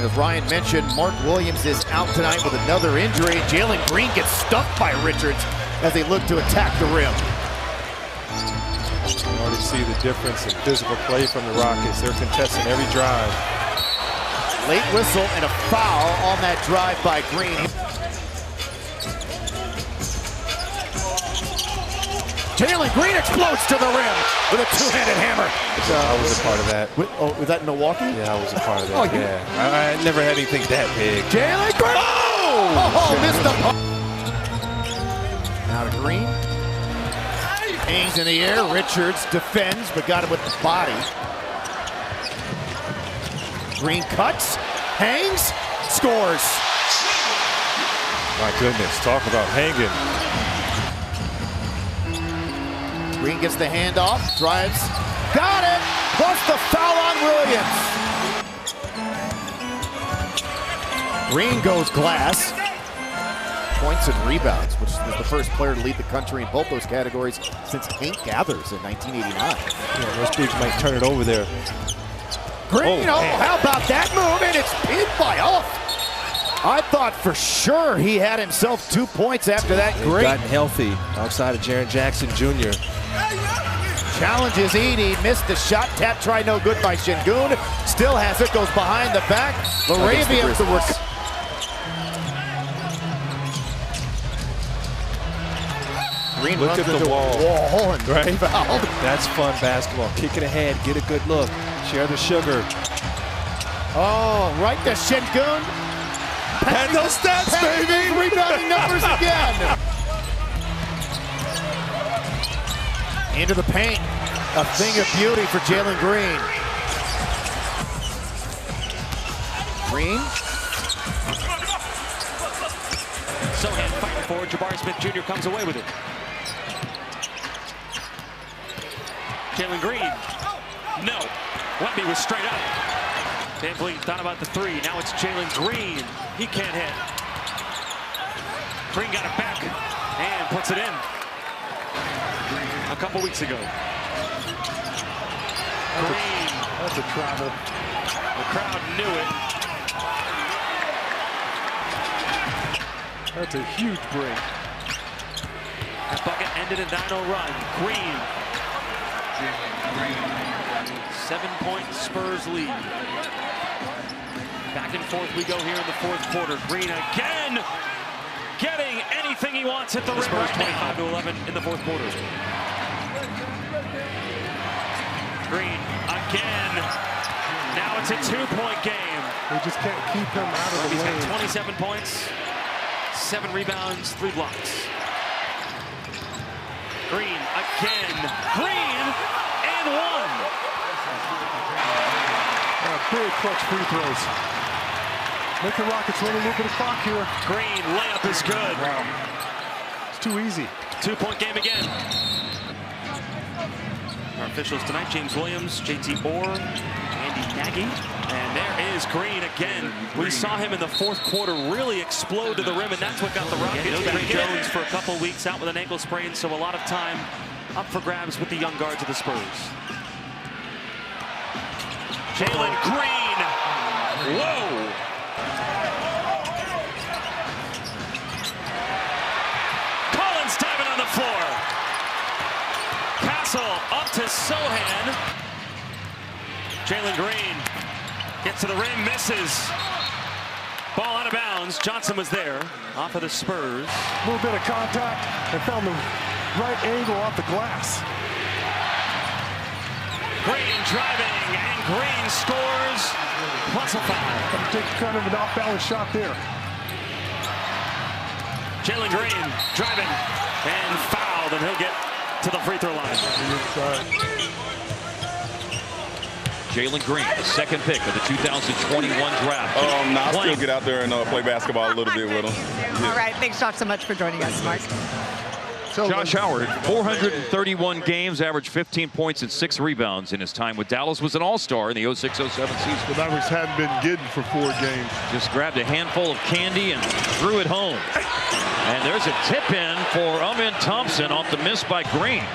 And as Ryan mentioned, Mark Williams is out tonight with another injury. Jalen Green gets stuffed by Richards as they look to attack the rim. You already see the difference in physical play from the Rockets. They're contesting every drive. Late whistle and a foul on that drive by Green. Jalen Green explodes to the rim with a two-handed hammer. I was a part of that. Oh, was that in Milwaukee? Yeah, I was a part of that. Oh, yeah. I never had anything that big. Jalen Green! Oh, missed the puck. Now to Green. Hangs in the air. Richards defends, but got him with the body. Green cuts, hangs, scores. My goodness, talk about hanging. Green gets the handoff, drives, got it, plus the foul on Williams. Green goes glass. Points and rebounds, which was the first player to lead the country in both those categories since Hank Gathers in 1989. Yeah, most bigs might turn it over there. Green, how about that move? And it's pinned by Huff. I thought for sure he had himself 2 points after that great. Gotten healthy outside of Jaren Jackson Jr. Challenges Edey, missed the shot. Tap try no good by Şengün. Still has it, goes behind the back. Laravia the work. Green Look at the wall and right? fouled. That's fun basketball. Kick it ahead, get a good look, share the sugar. Oh, right to Şengün. And those stats, baby! Rebounding numbers again. Into the paint. A thing of beauty for Jalen Green. Green. Sohan fighting for it. Jabari Smith Jr. comes away with it. Jalen Green. No. Wemby was straight up. Van Vliet thought about the three. Now it's Jalen Green. He can't hit. Green got it back and puts it in. A couple weeks ago. Green. That's a travel. The crowd knew it. That's a huge break. That bucket ended a 9-0 run. Green. 7-point Spurs lead. Back and forth we go here in the fourth quarter. Green again, getting anything he wants at the rim. Spurs 25-11 in the fourth quarter. Green again. Now it's a 2-point game. We just can't keep him out of the He's lane. got 27 points, 7 rebounds, 3 blocks. Green again. Green and 1. Big clutch free throws. Make the Rockets run a little bit of clock here. Green layup is good. Wow. It's too easy. 2-point game again. Our officials tonight, James Williams, JT Orr, Andy Nagy. And there is Green again. We saw him in the fourth quarter really explode to the rim, and that's what got the Rockets back. Jones for a couple weeks out with an ankle sprain, so a lot of time up for grabs with the young guards of the Spurs. Jalen Green. Whoa. Collins diving on the floor. Castle up to Sohan. Jalen Green gets to the rim, misses. Ball out of bounds. Johnson was there off of the Spurs. A little bit of contact and found the right angle off the glass. Green driving, and Green scores, plus a foul. Take kind of an off-balance shot there. Jalen Green driving, and fouled, and he'll get to the free throw line. Jalen Green, the second pick of the 2021 draft. I'll still get out there and play basketball a little bit with him. Yeah. All right, thanks, Josh, so much for joining us, Mark. Josh Howard, 431 games, averaged 15 points and 6 rebounds in his time with Dallas. Was an all-star in the 06-07 season. The numbers hadn't been good for 4 games. Just grabbed a handful of candy and threw it home. And there's a tip-in for Amin Thompson off the miss by Green.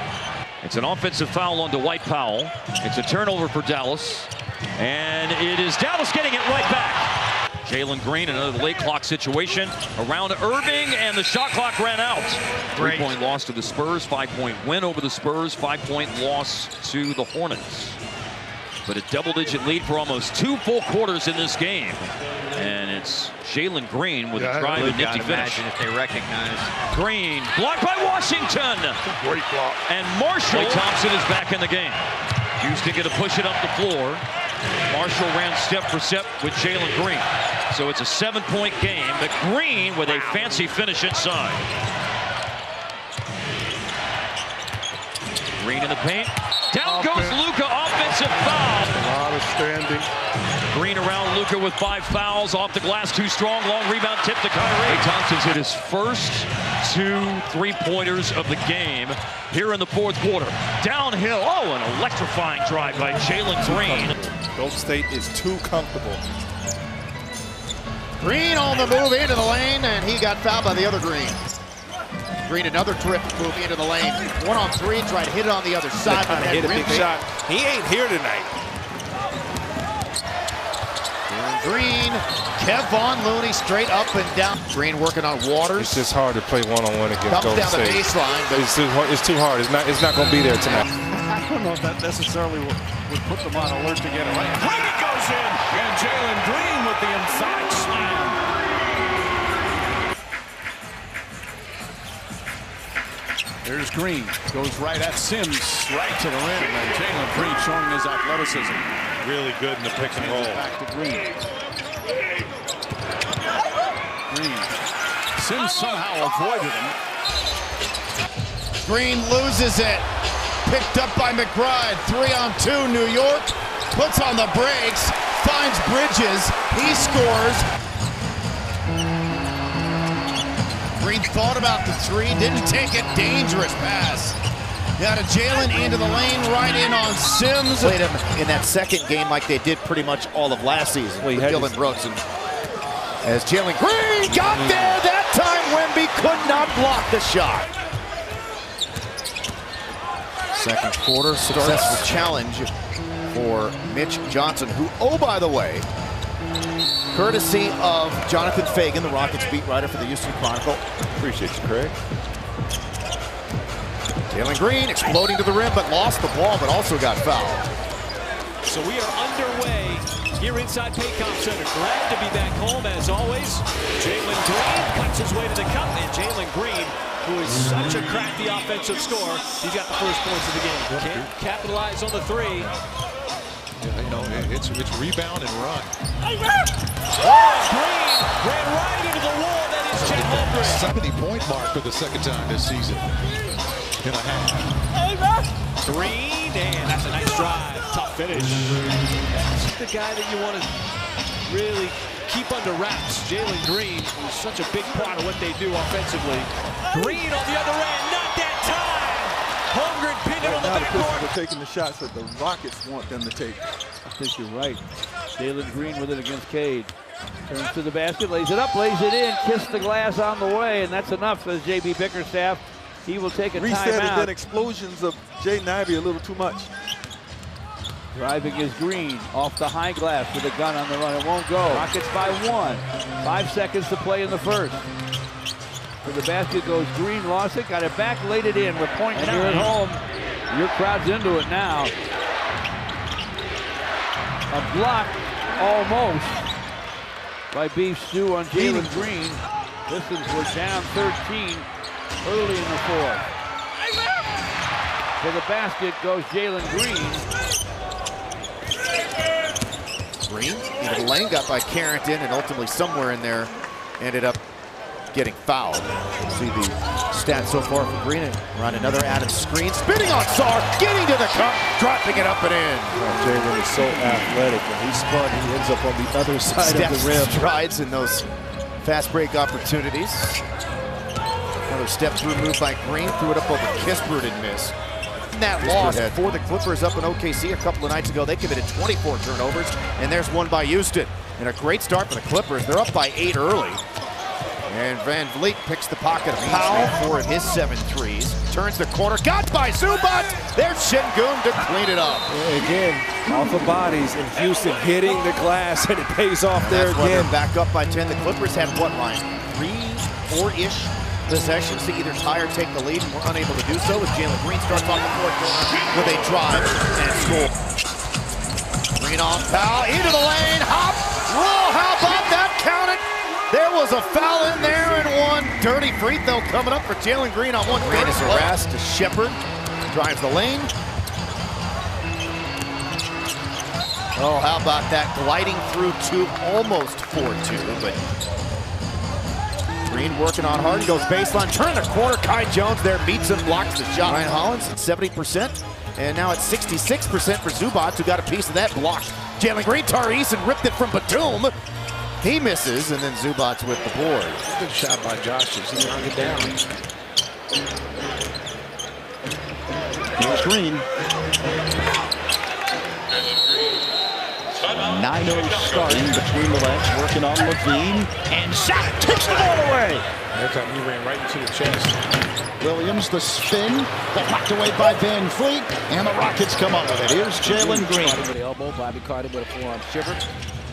It's an offensive foul on Dwight Powell. It's a turnover for Dallas. And it is Dallas getting it right back. Jalen Green, another late clock situation around Irving, and the shot clock ran out. 3-point loss to the Spurs, 5-point win over the Spurs, 5-point loss to the Hornets. But a double-digit lead for almost 2 full quarters in this game. And it's Jalen Green with a drive and nifty finish. Imagine if they recognize. Green, blocked by Washington. Great block. And Marshall Thompson is back in the game. Houston going to push it up the floor. Marshall ran step for step with Jalen Green. So it's a 7-point game, but Green with a fancy finish inside. Green in the paint. Down goes Luka, offensive foul. A lot of standing. Green around Luka with 5 fouls, off the glass, too strong, long rebound tip to Kyrie. Thompson's hit his first 2 3-pointers of the game here in the 4th quarter. Downhill, an electrifying drive by Jalen Green. Golden State is too comfortable. Green on the move into the lane, and he got fouled by the other Green. Green, another terrific move into the lane. 1-on-3, tried to hit it on the other side. Trying to hit a big shot. He ain't here tonight. Green, Kevon Looney straight up and down. Green working on Waters. It's just hard to play one-on-one against Comes Golden down State. the baseline, but It's too hard. It's not going to be there tonight. I don't know if that necessarily would put them on alert to get it right. Green goes in, and Jalen Green with the inside slam. There's Green, goes right at Sims, right to the rim, and Jalen Green showing his athleticism. Really good in the pick and roll. Back to Green. Green. Sims somehow avoided him. Green loses it. Picked up by McBride. 3-on-2, New York. Puts on the brakes. Finds Bridges. He scores. Green thought about the 3. Didn't take it. Dangerous pass. Got a Jalen into the lane, right in on Sims. Played him in that second game like they did pretty much all of last season with Dylan Brooks. And as Jalen Green got there, that time Wemby could not block the shot. Second quarter, successful challenge for Mitch Johnson, who, oh, by the way, courtesy of Jonathan Fagan, the Rockets beat writer for the Houston Chronicle. Appreciate you, Craig. Jalen Green exploding to the rim, but lost the ball, but also got fouled. So we are underway here inside Paycom Center. Glad to be back home as always. Jalen Green cuts his way to the cup, and Jalen Green, who is such a crafty offensive scorer, he's got the first points of the game. Can't capitalize on the 3. Yeah, you know, it's rebound and run. Green ran right into the wall. That is Chet Holmgren. 70-point mark for the second time this season. In a half. Green, and that's a nice drive. Tough finish. That's the guy that you want to really keep under wraps. Jalen Green is such a big part of what they do offensively. Green on the other end, not that time. Holmgren pinned it on the backboard. They're taking the shots that the Rockets want them to take. I think you're right. Jalen Green with it against Cade. Turns to the basket, lays it up, lays it in, kissed the glass on the way, and that's enough, says J.B. Bickerstaff. He will take a Reset timeout. and then explosions of Jaden Ivey a little too much. Driving is Green off the high glass with a gun on the run. It won't go. Rockets by 1. 5 seconds to play in the first. For the basket goes Green, lost it, got it back, laid it in with .9. And you're at home. Your crowd's into it now. A block almost by Beef Stew on Jalen Green. Pistons were down 13 early in the 4th. To the basket goes Jalen Green. Green into the lane, got by Carrington, and ultimately somewhere in there ended up getting fouled. See the stats so far for Green. Run another Adams screen, spinning on Sarr, getting to the cup, dropping it up and in. Jalen is so athletic. When he spun, he ends up on the other side of the rim. Strides in those fast break opportunities. Another step through move by Green, threw it up over Kispert and missed. That loss for the Clippers up in OKC a couple of nights ago. They committed 24 turnovers, and there's one by Houston. And a great start for the Clippers. They're up by 8 early. And Van Vliet picks the pocket of Powell, 4 of his 7 threes. turns the corner, got by Zubac. There's Şengün to clean it up. Again, off of bodies, and Houston hitting the glass, and it pays off there again. Back up by 10. The Clippers had what, Ryan? 3-4-ish possessions to either tie or take the lead, and were unable to do so as Jalen Green starts off the fourth quarter with a drive and score. Green on foul, into the lane, hop, roll, how about that, count it? There was a foul in there and one dirty free throw coming up for Jalen Green on one. Green is harassed to Shepard, drives the lane. Oh, how about that, gliding through two, almost 4-2, but Green working on hard, he goes baseline, turn the corner, Kai Jones there meets him, blocks the shot. Ryan Hollins at 70%, and now it's 66% for Zubac, who got a piece of that block. Jalen Green, Tari Eason ripped it from Batum. He misses, and then Zubac with the board. Good shot by Josh. He knocked it down. Here's Green. 9-0 starting between the legs, working on Levine. And shot, takes the ball away. That time he ran right into the chest. Williams, the spin, but knocked away by Van Fleet, and the Rockets come up with it. Here's Jalen Green. With the elbow, Bobby Carter with a forearm shiver.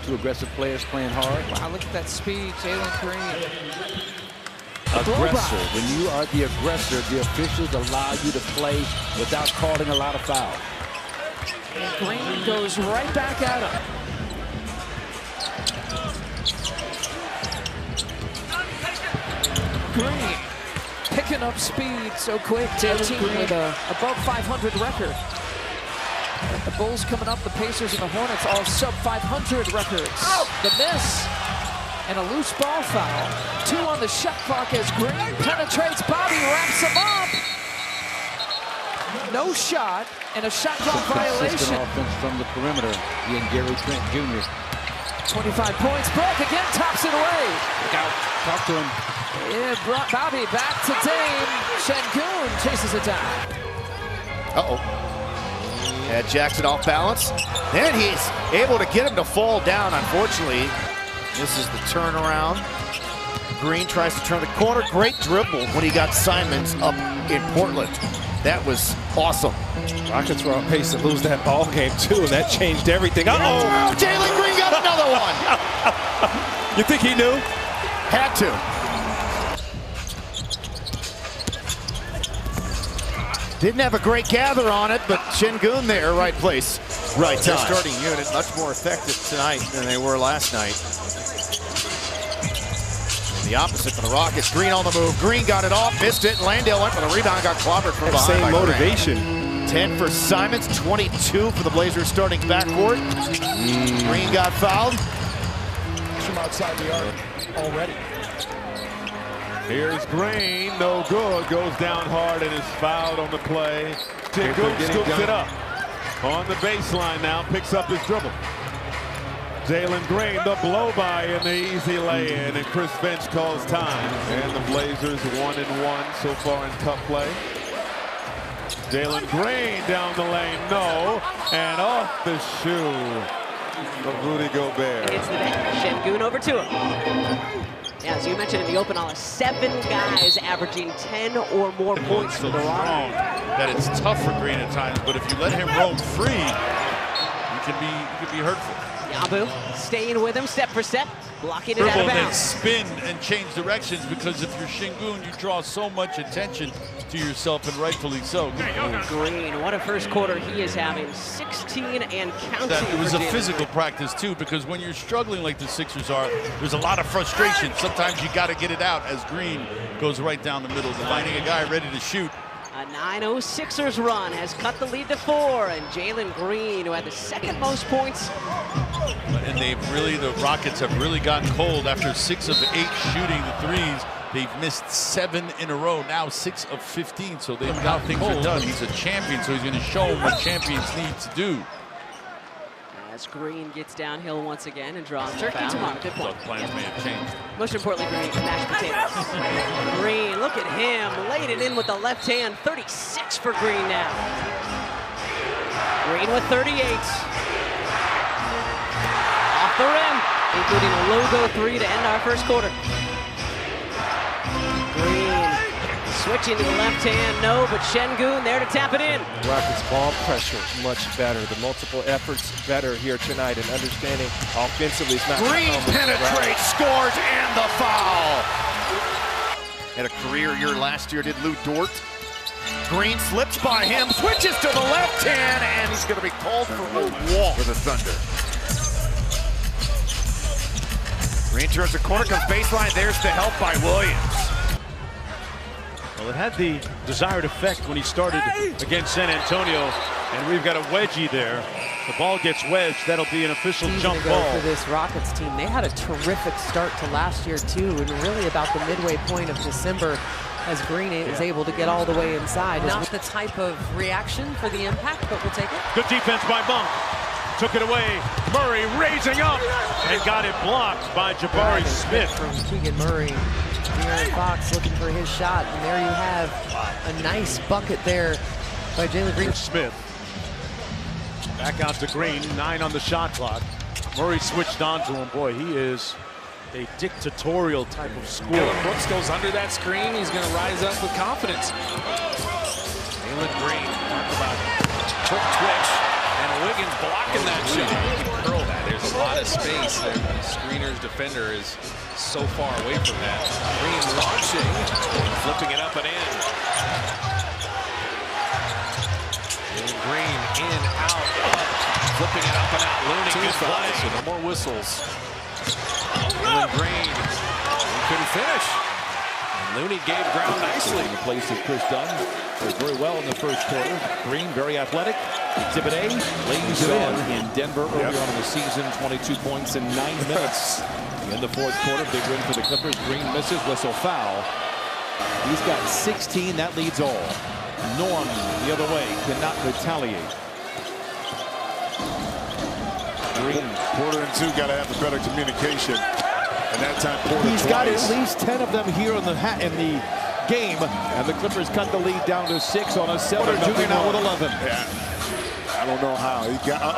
Two aggressive players playing hard. Wow, look at that speed, Jalen Green. Aggressor. When you are the aggressor, the officials allow you to play without calling a lot of fouls. And Green goes right back at him. Green picking up speed so quick. Jalen Green with a above 500 record. The Bulls coming up, the Pacers and the Hornets all sub-500 records. The miss and a loose ball foul. 2 on the shot clock as Green penetrates Bobby, wraps him up. No shot and a shot clock violation. Offense from the perimeter. He and Gary Trent Jr. 25 points. Brook again tops it away. Look out. Talk to him. Yeah, brought Bobby back to Dame. Şengün chases it down. Uh-oh. Had Jackson off balance. Then he's able to get him to fall down. Unfortunately, this is the turnaround. Green tries to turn the corner. Great dribble when he got Simons up in Portland. That was awesome. Rockets were on pace to lose that ball game, too, and that changed everything. Uh-oh! Oh, Jalen Green got another one! You think he knew? Had to. Didn't have a great gather on it, but Şengün there, right place, right time. Their starting unit much more effective tonight than they were last night. And the opposite for the Rockets. Green on the move. Green got it off, missed it. Landale went for the rebound, got clobbered from behind. Same motivation. 10 for Simons, 22 for the Blazers starting backcourt. Green got fouled. From outside the arc already. Here's Green, no good, goes down hard and is fouled on the play. Şengün scoops it up on the baseline now, picks up his dribble. Jalen Green, the blow-by and the easy lay-in, and Chris Finch calls time. And the Blazers 1-1 so far in tough play. Jalen Green down the lane, no, and off the shoe of Rudy Gobert. It's the day. Şengün over to him. Yeah, as you mentioned in the open, all 7 guys averaging 10 or more points for the Rockets. That it's tough for Green at times, but if you let him roam free, he can be hurtful. Yabu staying with him step for step, blocking it out of bounds. Spin and change directions, because if you're Şengün, you draw so much attention to yourself, and rightfully so. Green, what a first quarter he is having. 16 and counting. It was a physical practice too, because when you're struggling like the Sixers are, there's a lot of frustration. Sometimes you got to get it out, as Green goes right down the middle, finding a guy ready to shoot. A 9-0 Sixers run has cut the lead to 4, and Jalen Green, who had the second most points. And the Rockets have really gotten cold after 6 of 8 shooting the threes. They've missed 7 in a row, now 6 of 15, so they've got things are done. He's a champion, so he's going to show them what champions need to do. As Green gets downhill once again and draws the foul. Tomorrow, good point. Plans may have changed. Most importantly, Green, mashed potatoes. Green, look at him, laid it in with the left hand. 36 for Green now. Green with 38. Off the rim, including a logo 3 to end our first quarter. Green Switching to the left hand, no, but Şengün there to tap it in. Rockets ball pressure much better. The multiple efforts better here tonight, and understanding offensively is not. Green penetrates, scores, and the foul. Had a career year last year, did Lou Dort. Green slips by him, switches to the left hand, and he's going to be called for a walk for the Thunder. Green turns the corner, comes baseline. There's the help by Williams. Well, it had the desired effect when he started against San Antonio, and we've got a wedgie there. The ball gets wedged. That'll be an official jump ball. For this Rockets team, they had a terrific start to last year too, and really about the midway point of December, as Green is able to get all the way inside. Not the type of reaction for the impact, but we'll take it. Good defense by Monk. Took it away. Murray raising up and got it blocked by Jabari Smith. From Keegan Murray. De'Aaron Fox looking for his shot, and there you have a nice bucket there by Jalen Green. Smith. Back out to Green, 9 on the shot clock. Murray switched on to him. Boy, he is a dictatorial type of scorer. Brooks goes under that screen. He's going to rise up with confidence. Jalen Green, talk about quick twitch, and Wiggins blocking that shot. You can curl that. There's a lot of space. The screener's defender is so far away from that. Green launching, flipping it up and in. Jalen Green in, out, up, flipping it up and out. Looney, good play. So no more whistles. Jalen Green couldn't finish. And Looney gave ground nicely. In the place of Chris Dunn. Played very well in the first quarter. Green, very athletic. Exhibit A, lays it in Denver earlier on in the season. 22 points in 9 minutes. In the fourth quarter, big win for the Clippers. Green misses, whistle foul. He's got 16, that leads all. Norm the other way, cannot retaliate. Green, Porter and 2 got to have the better communication. And that time Porter He's got at least 10 of them here in the game. And the Clippers cut the lead down to 6 on a 7. Junior now with 11. Yeah. I don't know how. He got, I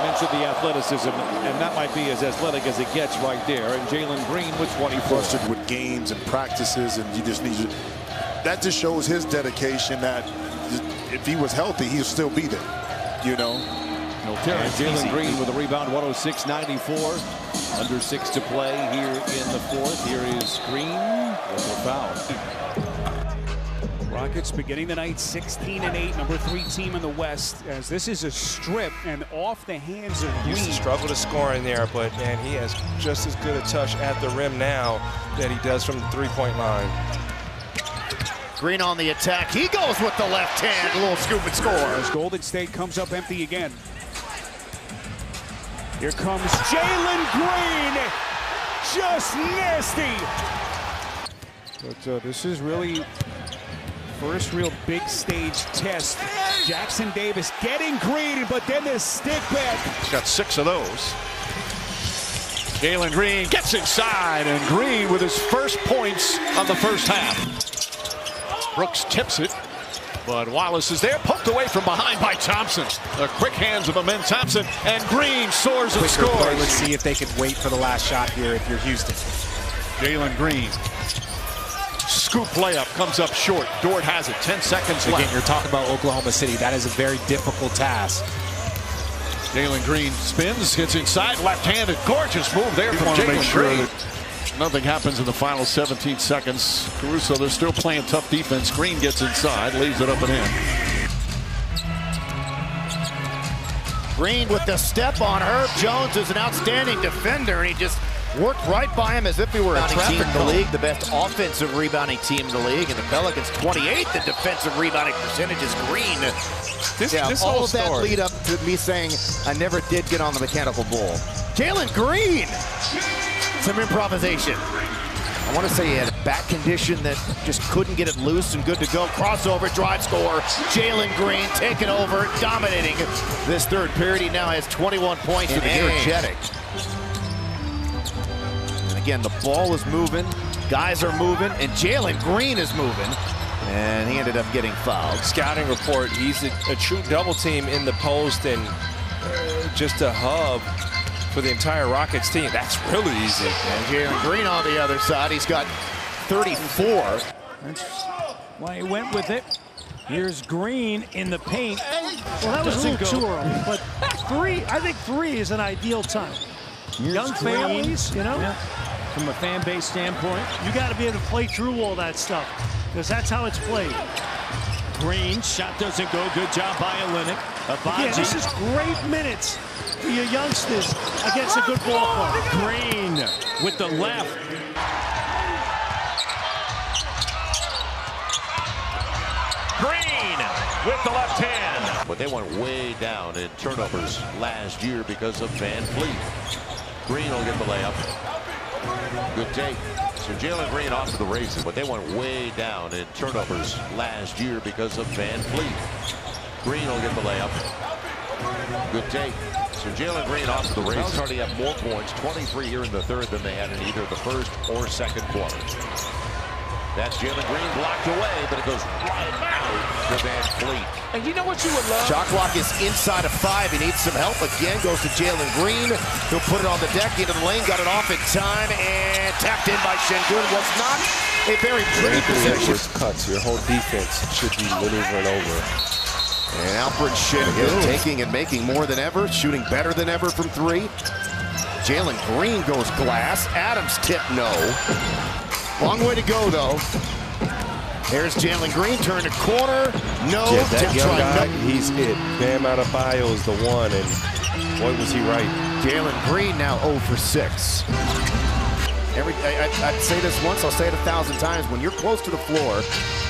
mentioned the athleticism, and that might be as athletic as it gets right there. And Jalen Green with 24. Frustrated with games and practices, and you just need to. That just shows his dedication that if he was healthy, he'll still be there. You know. Jalen Green with a rebound, 106-94. Under 6 to play here in the fourth. Here is Green with a foul. Rockets beginning the night 16-8, number 3 team in the West, as this is a strip and off the hands of Green. Used to struggle to score in there, but man, he has just as good a touch at the rim now that he does from the three-point line. Green on the attack. He goes with the left hand. A little scoop and score. As Golden State comes up empty again. Here comes Jalen Green. Just nasty. But this is really first real big stage test. Jackson Davis getting Green, but then this stick back. He's got 6 of those. Jalen Green gets inside, and Green with his first points of the first half. Brooks tips it, but Wallace is there, poked away from behind by Thompson. The quick hands of Amen Thompson, and Green soars and scores. Let's see if they can wait for the last shot here if you're Houston. Jalen Green. Scoop layup comes up short. Dort has it. 10 seconds left. Again, you're talking about Oklahoma City. That is a very difficult task. Jalen Green spins, gets inside, left-handed. Gorgeous move there from Jalen Green. Nothing happens in the final 17 seconds. Caruso, they're still playing tough defense. Green gets inside, leaves it up and in. Green with the step on Herb Jones is an outstanding defender, and he just worked right by him as if he were a team in the league, the best offensive rebounding team in the league, and the Pelicans 28th in defensive rebounding percentages. Green. This all of that lead up to me saying I never did get on the mechanical bull. Jalen Green. Some improvisation. I want to say he had a back condition that just couldn't get it loose and good to go. Crossover, drive, score. Jalen Green taking over, dominating this third period. He now has 21 points with energetic. And again, the ball is moving, guys are moving, and Jalen Green is moving. And he ended up getting fouled. Scouting report, he's a true double team in the post and just a hub for the entire Rockets team. That's really easy. And Jalen Green on the other side, he's got 34. That's why he went with it. Here's Green in the paint. Well, that was a little too early, but I think three is an ideal time. Here's Young Green. families, you know? Yeah. From a fan base standpoint. You got to be able to play through all that stuff, because that's how it's played. Green, shot doesn't go. Good job by Olynyk. Yeah, this is great minutes for your youngsters against a good ball club. Green with the left. Green with the left hand. But they went way down in turnovers last year because of Van Fleet. Green will get the layup. Good take. So Jalen Green off to the races, but they went way down in turnovers last year because of Van Fleet. Green will get the layup. Good take. So Jalen Green off to the races. Already have more points, 23 here in the third than they had in either the first or second quarter. That's Jalen Green blocked away, but it goes right out to Van Fleet. And you know what you would love? Shot clock is inside of 5. He needs some help. Again, goes to Jalen Green. He'll put it on the deck, into the lane, got it off in time, and tapped in by Şengün. Was not a very pretty possession. Cuts. Your whole defense should be maneuvering over. And Alfred Şengün taking and making more than ever, shooting better than ever from 3. Jalen Green goes glass. Adams tip no. Long way to go, though. Here's Jalen Green, turn to corner. No. Yeah, that young guy, he's it. Bam Adebayo is the one, and boy, was he right. Jalen Green now 0 for 6. I'd say this once, I'll say it 1,000 times. When you're close to the floor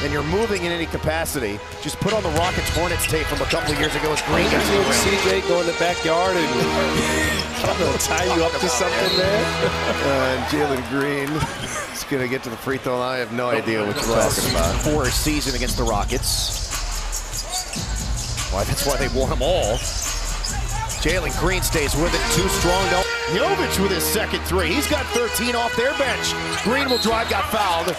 and you're moving in any capacity, just put on the Rockets Hornets tape from a couple of years ago. It's Green. CJ go in the backyard and I don't know, tie you up to something there. And Jalen Green is going to get to the free throw line. I have no idea what you're talking about. For a season against the Rockets. Why, that's why they won them all. Jalen Green stays with it, too strong. No. Jovic with his second 3. He's got 13 off their bench. Green will drive, got fouled.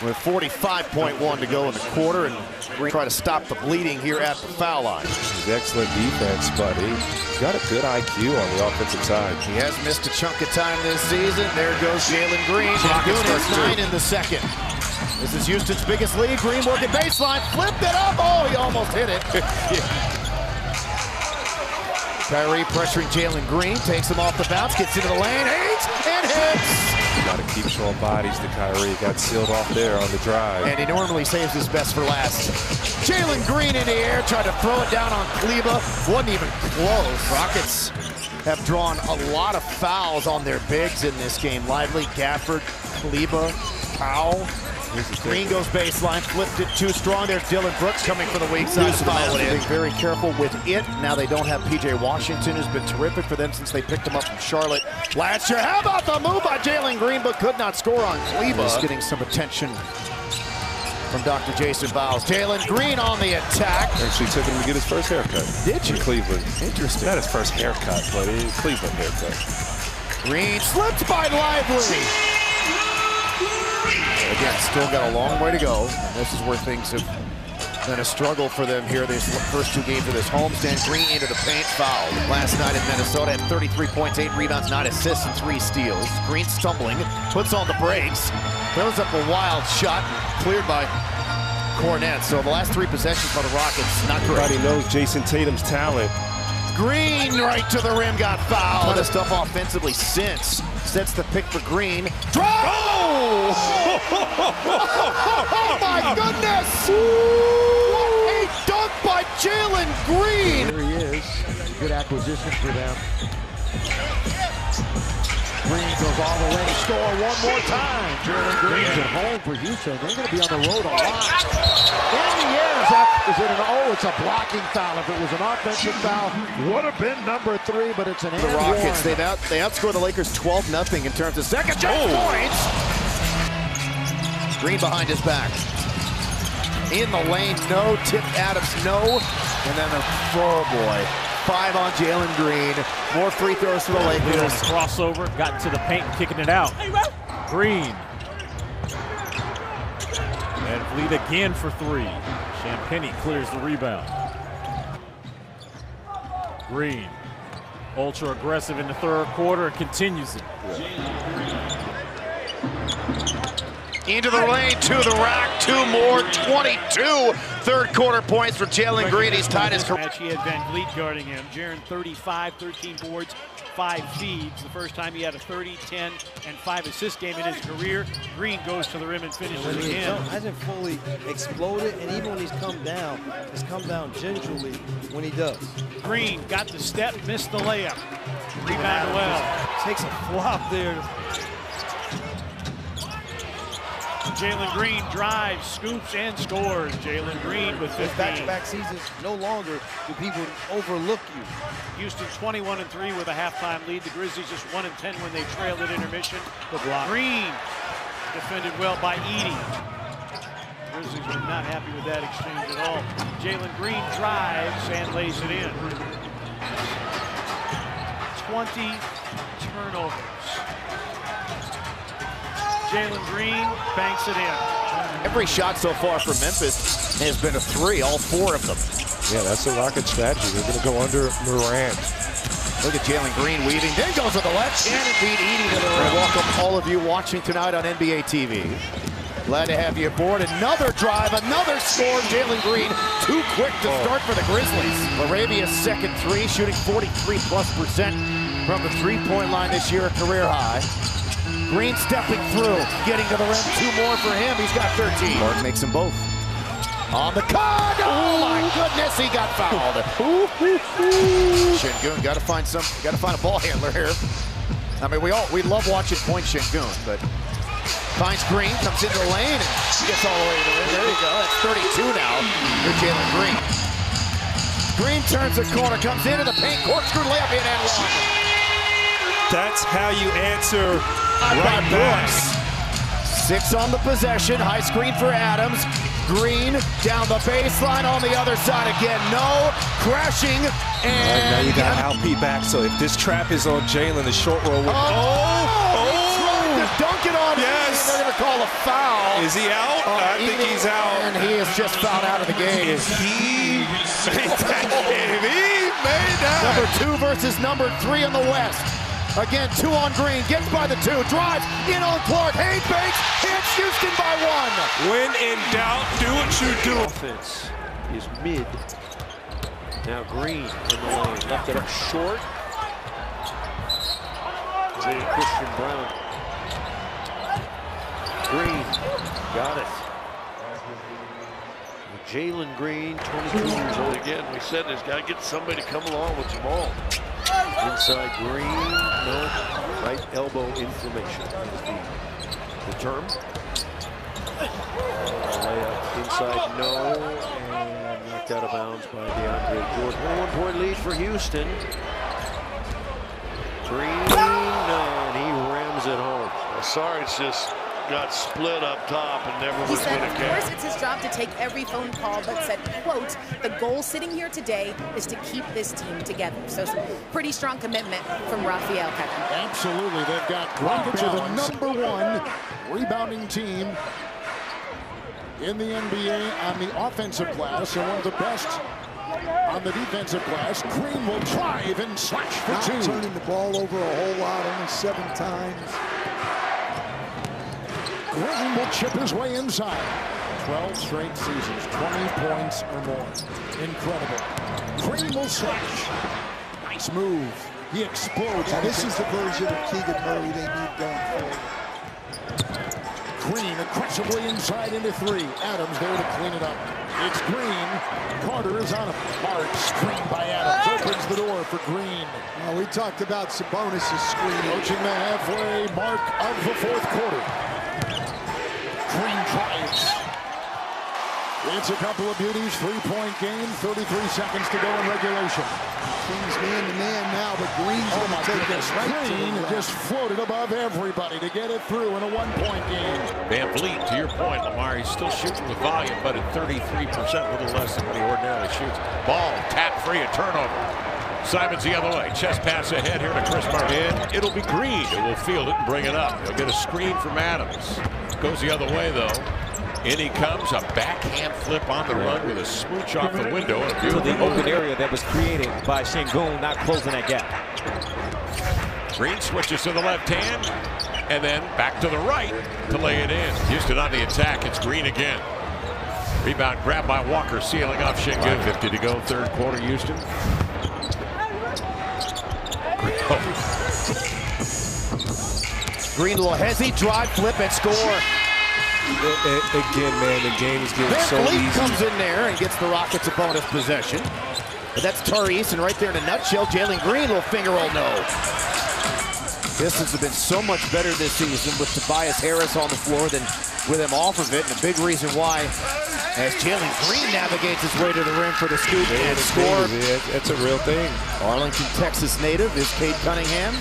With 45.1 to go in the quarter, and Green try to stop the bleeding here at the foul line. He's excellent defense, but he's got a good IQ on the offensive side. He has missed a chunk of time this season. There goes Jalen Green. Şengün is 9 in the second. This is Houston's biggest lead. Green working baseline, flipped it up. Oh, he almost hit it. Kyrie pressuring Jalen Green, takes him off the bounce, gets into the lane, aids, and hits. You got to keep showing bodies to Kyrie. Got sealed off there on the drive. And he normally saves his best for last. Jalen Green in the air, tried to throw it down on Kleber. Wasn't even close. Rockets have drawn a lot of fouls on their bigs in this game. Lively, Gafford, Kleber, Powell. Green goes baseline, flipped it too strong. There's Dylan Brooks coming for the weak side. Being very careful with it. Now they don't have P.J. Washington, who's been terrific for them since they picked him up from Charlotte last year. How about the move by Jalen Green, but could not score on Kleber. He's getting some attention from Dr. Jason Bowles. Jalen Green on the attack. Actually took him to get his first haircut. Did you? In Cleveland. Interesting. Not his first haircut, but a Cleveland haircut. Green slipped by Lively. Again, still got a long way to go. And this is where things have been a struggle for them here these first 2 games of this homestand. Green into the paint, fouled. Last night in Minnesota had 33 points, 8 rebounds, 9 assists, and 3 steals. Green stumbling, puts on the brakes, throws up a wild shot, cleared by Cornet. So the last 3 possessions by the Rockets, not great. Everybody knows Jason Tatum's talent. Green right to the rim, got fouled. A ton of stuff offensively since. Sets the pick for Green. Drive! Oh! Oh my goodness! What a dunk by Jalen Green! There he is. Good acquisition for them. Green goes all the way to score one more time. Jalen Green's at home for Houston. They're going to be on the road a lot. In the air, is it an it's a blocking foul. If it was an offensive foul, would have been number 3, but it's an The Rockets, they outscored the Lakers 12-0 in terms of second chance points. Green behind his back. In the lane, no. Tip Adams, no. And then oh boy. 5 on Jalen Green. More free throws for the Lakers. Crossover, got into the paint and kicking it out. Green. And Fleet again for 3. Champagnie clears the rebound. Green, ultra aggressive in the third quarter and continues it. Into the lane, to the rack, 2 more, 22 third-quarter points for Jalen Green. He's tied his career. He had Van Vliet guarding him. Jaren 35, 13 boards, 5 feeds. The first time he had a 30, 10, and 5 assist game in his career. Green goes to the rim and finishes again. Hasn't fully exploded, and even when he's come down gingerly when he does. Green got the step, missed the layup. Rebound well. Takes a flop there. Jalen Green drives, scoops, and scores. Jalen Green with 15. Back-to-back seasons, no longer do people overlook you. Houston 21-3 with a halftime lead. The Grizzlies just 1-10 when they trailed at intermission. The block. Green defended well by Edey. Grizzlies were not happy with that exchange at all. Jalen Green drives and lays it in. 20 turnovers. Jalen Green banks it in. Every shot so far for Memphis has been a 3, all 4 of them. Yeah, that's the Rockets' strategy. They're going to go under Morant. Look at Jalen Green weaving, then goes with the left hand and beat Edey to the rim. Welcome all of you watching tonight on NBA TV. Glad to have you aboard. Another drive, another score. Jalen Green, too quick to start for the Grizzlies. Larabia's second 3, shooting 43+% from the three-point line this year, a career high. Green stepping through, getting to the rim, 2 more for him. He's got 13. Mark makes them both. On the cut! Oh my goodness, he got fouled. Şengün, got to find a ball handler here. I mean, we love watching point Şengün, but finds Green, comes into the lane, and gets all the way to the rim. There you go. That's 32 now for Jalen Green. Green turns the corner, comes into the paint, corkscrew layup in and one. That's how you answer. Right back. 6 on the possession. High screen for Adams. Green down the baseline on the other side again. No crashing. And now you got Alp back. So if this trap is on Jalen, the short roll. He tried to dunk it on. Yes. They're going to call a foul. Is he out? I think he's out. And he is just fouled out of the game. If he made that. Number 2 versus number 3 in the West. Again, 2 on Green, gets by the 2, drives in on Clark, Hayes banks, hits Houston by 1. When in doubt, do what you do. Offense is mid. Now Green in the lane, left it up short. Christian Brown. Green, got it. Jalen Green, 22 years old. Again, we said there's got to get somebody to come along with the ball. Inside Green, no, right elbow inflammation is the term. Layup inside, no, and knocked out of bounds by DeAndre Jordan. 1-point lead for Houston. Green, no, and he rams it home. Sarge just got split up top and never was going to Of course, it's his job to take every phone call, but said, quote, the goal sitting here today is to keep this team together. So some pretty strong commitment from Raphael, Kevin. Absolutely. They've got Rockets are the #1 rebounding team in the NBA on the offensive glass, and one of the best on the defensive glass. Green will drive and slash for 2. Not turning the ball over a whole lot, only 7 times. Green will chip his way inside. 12 straight seasons, 20 points or more. Incredible. Green will slash. Nice move. He explodes. Now, this is the version of Keegan Murray they need going forward. Green aggressively inside into 3. Adams there to clean it up. It's Green. Carter is on him. Mark screened by Adams. Opens the door for Green. Now, we talked about Sabonis' screening. Approaching the halfway mark of the 4th quarter. Green drives. It's a couple of beauties. 3-point game. 33 seconds to go in regulation. Kings man-to-man now, but Green's going to take this right to the Green just floated above everybody to get it through in a 1-point game. Van Vliet, to your point, Lamar, he's still shooting with volume, but at 33%, a little less than what he ordinarily shoots. Ball, tap free, a turnover. Simon's the other way. Chest pass ahead here to Chris Murray. And it'll be Green who will field it and bring it up. He'll get a screen from Adams. Goes the other way, though. In he comes, a backhand flip on the run with a smooch off the window. To the open area that was created by Şengün, not closing that gap. Green switches to the left hand. and then back to the right to lay it in. Houston on the attack. It's Green again. Rebound grabbed by Walker, sealing off Şengün. 5:50 to go, third quarter, Houston. Green, a little hezzy, drive, flip, and score. Again, man, the game is getting so Van Vliet easy. comes in there and gets the Rockets a bonus possession. But that's Tyrese, and right there in a nutshell, Jalen Green, little finger roll, no. Pistons have been so much better this season with Tobias Harris on the floor than with him off of it, and a big reason why, as Jalen Green navigates his way to the rim for the scoop and score. It's a real thing. Arlington, Texas native is Cade Cunningham.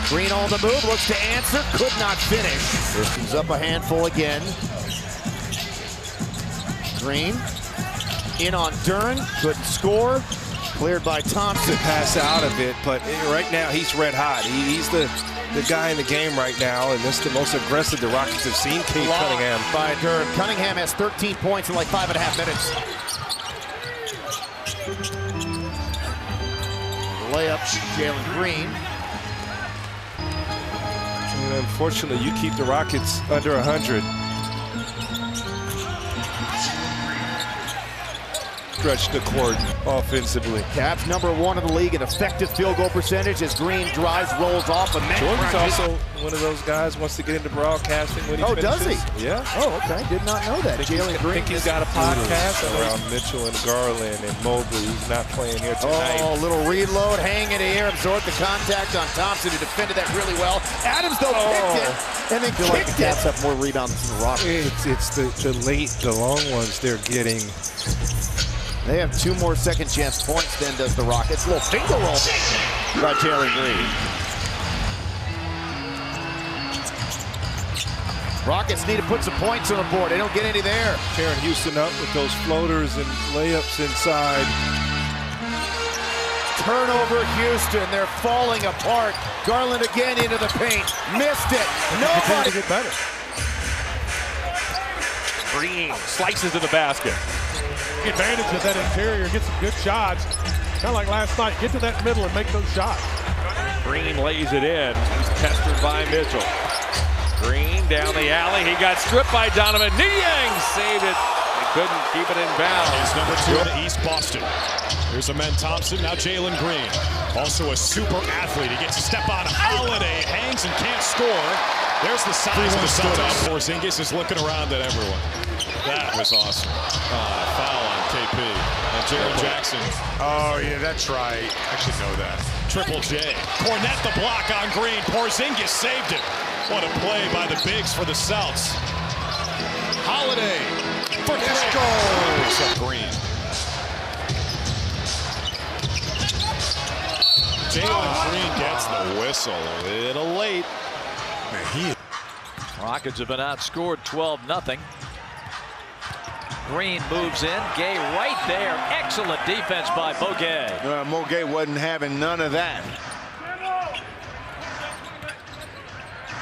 Green on the move, looks to answer, could not finish. Pistons up a handful again. Green in on Duren, couldn't score. Cleared by Thompson. Pass out of it, but right now he's red hot. He's the guy in the game right now, and this is the most aggressive the Rockets have seen. Cade Cunningham. By Duren. Cunningham has 13 points in like 5.5 minutes. The layup, Jalen Green. And unfortunately, you keep the Rockets under 100. Stretch the court offensively. Cavs #1 in the league in effective field goal percentage as Green drives, rolls off, and Jordan's also one of those guys wants to get into broadcasting when he finishes. Does he? Yeah. Oh, okay. Did not know that. I think he's got a podcast around Mitchell and Garland and Mobley, who's not playing here tonight. Oh, a little reload, hang in the air, absorbed the contact on Thompson, who defended that really well. Adams, though, picked it, and then kicked like the it. Cavs have more rebounds than the Rockets. It's the long ones they're getting. They have 2 more second chance points than does the Rockets. Little finger roll by Jalen Green. Rockets need to put some points on the board. They don't get any there. Tearing Houston up with those floaters and layups inside. Turnover, Houston. They're falling apart. Garland again into the paint. Missed it. Nobody. Get better. Green slices to the basket. Take advantage of that interior, get some good shots. Kind of like last night, get to that middle and make those shots. Green lays it in. He's pestered by Mitchell. Green down the alley. He got stripped by Donovan. Niang saved it. They couldn't keep it in bounds. He's number 2 in the East Boston. Here's Amen Thompson, now Jalen Green. Also a super athlete. He gets a step on Holiday, hangs and can't score. There's the size of the Celtics. Porzingis is looking around at everyone. That was awesome. Foul on KP. And Jaren Jackson. Oh, yeah, that's right. I should know that. Triple J. Cornette the block on Green. Porzingis saved it. What a play by the bigs for the Celts. Holiday for three. Picks up Green. Jalen Green gets the whistle a little late. Rockets have been outscored 12-0. Green moves in. Gay right there. Excellent defense by Mogay. Mogay wasn't having none of that.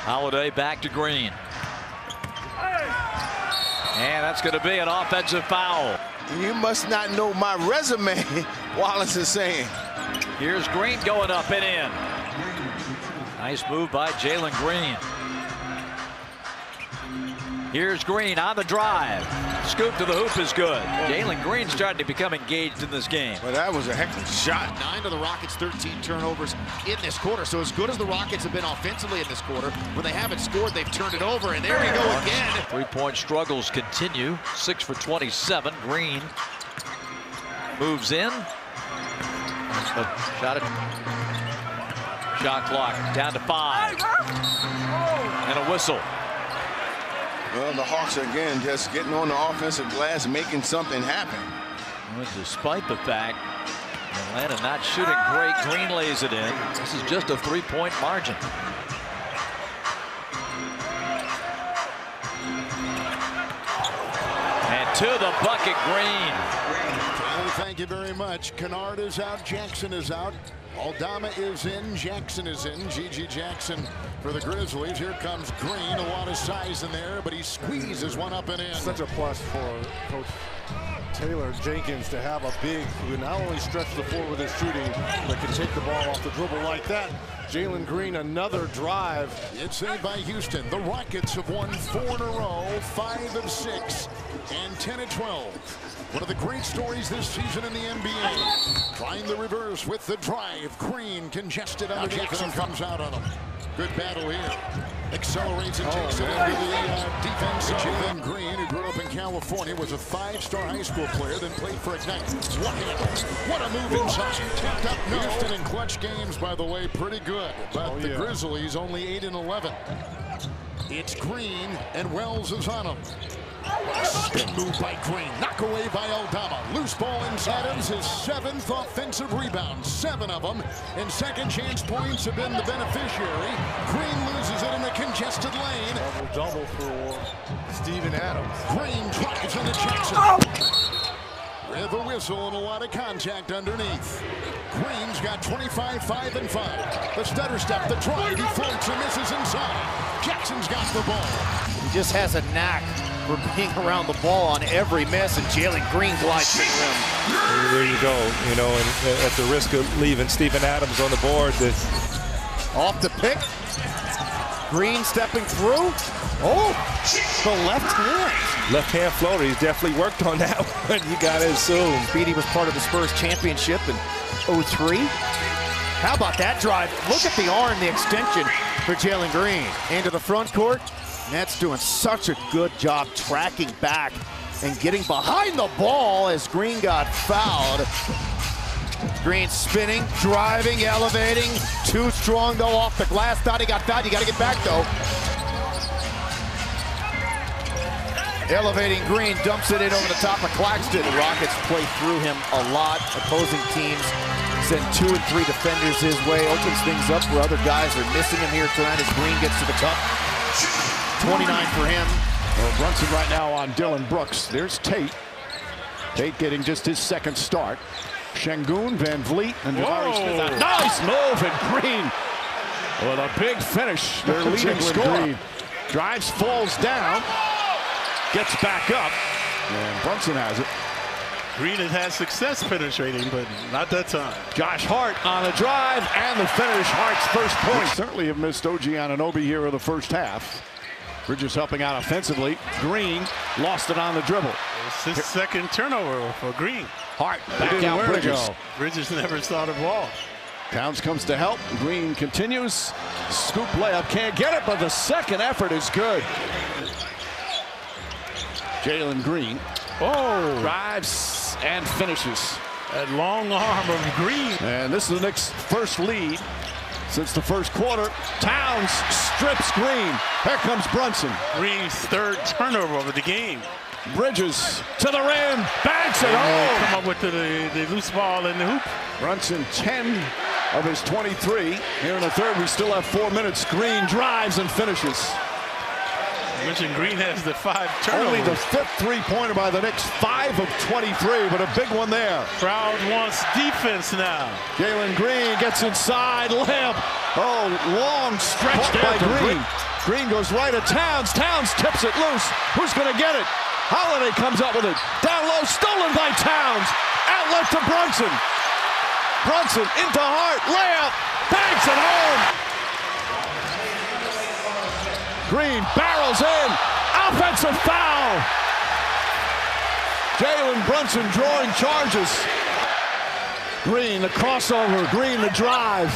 Holiday back to Green. And that's going to be an offensive foul. You must not know my resume, Wallace is saying. Here's Green going up and in. Nice move by Jalen Green. Here's Green on the drive. Scoop to the hoop is good. Jalen Green starting to become engaged in this game. Well, that was a heck of a shot. 9 of the Rockets, 13 turnovers in this quarter. So as good as the Rockets have been offensively in this quarter, when they haven't scored, they've turned it over. And there we go again. 3-point struggles continue. 6 for 27. Green moves in. Shot clock down to 5. And a whistle. Well, the Hawks again just getting on the offensive glass, making something happen. Well, despite the fact Atlanta not shooting great, Green lays it in. This is just a 3-point margin. And to the bucket, Green. Well, thank you very much. Kennard is out. Jackson is out. Aldama is in. Jackson is in. G.G. Jackson for the Grizzlies. Here comes Green. A lot of size in there, but he squeezes one up and in. Such a plus for Coach Taylor Jenkins to have a big who not only stretch the floor with his shooting, but can take the ball off the dribble like that. Jalen Green, another drive. It's saved by Houston. The Rockets have won 4 in a row, 5 of 6, and 10 of 12. One of the great stories this season in the NBA. Trying the reverse with the drive. Green congested on Jackson comes out on him. Good battle here. Accelerates and takes it into the defense. Jalen Green, who grew up in California, was a 5-star high school player, then played for Ignite. What handle? What a move inside. Tapped up. No. Houston in clutch games, by the way, pretty good. But the Grizzlies only 8 and 11. It's Green, and Wells is on him. Spin move by Green. Knock away by Aldama. Loose ball in Adams, his 7th offensive rebound. 7 of them. And second chance points have been the beneficiary. Green loses it in the congested lane. Double for Steven Adams. Green drives into Jackson. With a whistle and a lot of contact underneath. Green's got 25, 5, and 5. The stutter step, the drive, he floats and misses inside. Jackson's got the ball. He just has a knack for being around the ball on every miss, and Jalen Green glides to the rim. There you go. You know, and at the risk of leaving Steven Adams on the board. Off the pick. Green stepping through. Oh, the left hand. Left hand floater. He's definitely worked on that one. You got to assume. Speedy was part of the Spurs championship in 03. How about that drive? Look at the arm, the extension for Jalen Green. Into the front court. Nets doing such a good job tracking back and getting behind the ball as Green got fouled. Green spinning, driving, elevating. Too strong though off the glass. Thought he got fouled. You got to get back though. Elevating Green, dumps it in over the top of Claxton. The Rockets play through him a lot. Opposing teams send 2 and 3 defenders his way. Opens things up where other guys are missing him here tonight as Green gets to the cup. 29 for him. Well, Brunson right now on Dylan Brooks. There's Tate. Tate getting just his 2nd start. Şengün, Van Vliet, and Jabari Smith. A nice move, and Green with a big finish. Their leading scorer. Drives, falls down, gets back up, and Brunson has it. Green has had success penetrating, but not that time. Josh Hart on the drive, and the finish. Hart's first point. Certainly have missed OG Anunoby here in the first half. Bridges helping out offensively. Green lost it on the dribble. It's his 2nd turnover for Green. Hart back out Bridges. Bridges never saw the ball. Towns comes to help. Green continues. Scoop layup. Can't get it, but the 2nd effort is good. Jalen Green. Oh! Drives and finishes. That long arm of Green. And this is the Knicks' first lead since the first quarter. Towns strips Green. Here comes Brunson. Green's 3rd turnover of the game. Bridges to the rim. Banks it home. Come up with the loose ball in the hoop. Brunson 10 of his 23. Here in the 3rd, we still have 4 minutes. Green drives and finishes. Mentioned Green has the 5 turnovers. Only the 5th three-pointer by the Knicks, 5 of 23, but a big one there. Crowd wants defense now. Jalen Green gets inside, layup. Oh, long stretch by Green. Green goes right at Towns. Towns tips it loose. Who's going to get it? Holiday comes up with it. Down low, stolen by Towns. Outlet to Brunson. Brunson into Hart, layup. Banks it home. Green barrels in. Offensive foul. Jalen Brunson drawing charges. Green, the crossover. Green, the drive.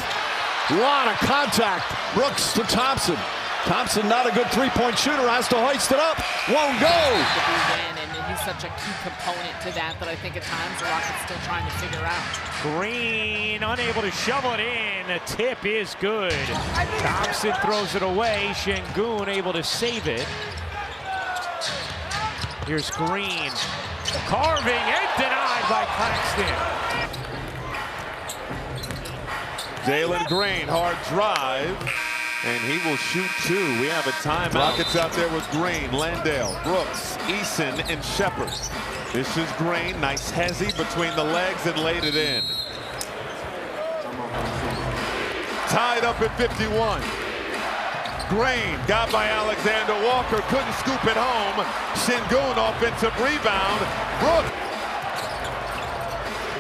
A lot of contact. Brooks to Thompson. Thompson, not a good three-point shooter, has to hoist it up. Won't go. And he's such a key component to that I think at times the Rockets still trying to figure out. Green unable to shovel it in. The tip is good. Thompson throws it away. Şengün able to save it. Here's Green. Carving and denied by Claxton. Jalen Green, hard drive. And he will shoot 2. We have a timeout. Rockets out there with Green, Landale, Brooks, Eason, and Shepard. This is Green. Nice hezzy between the legs and laid it in. Tied up at 51. Green got by Alexander Walker. Couldn't scoop it home. Şengün offensive rebound. Brooks.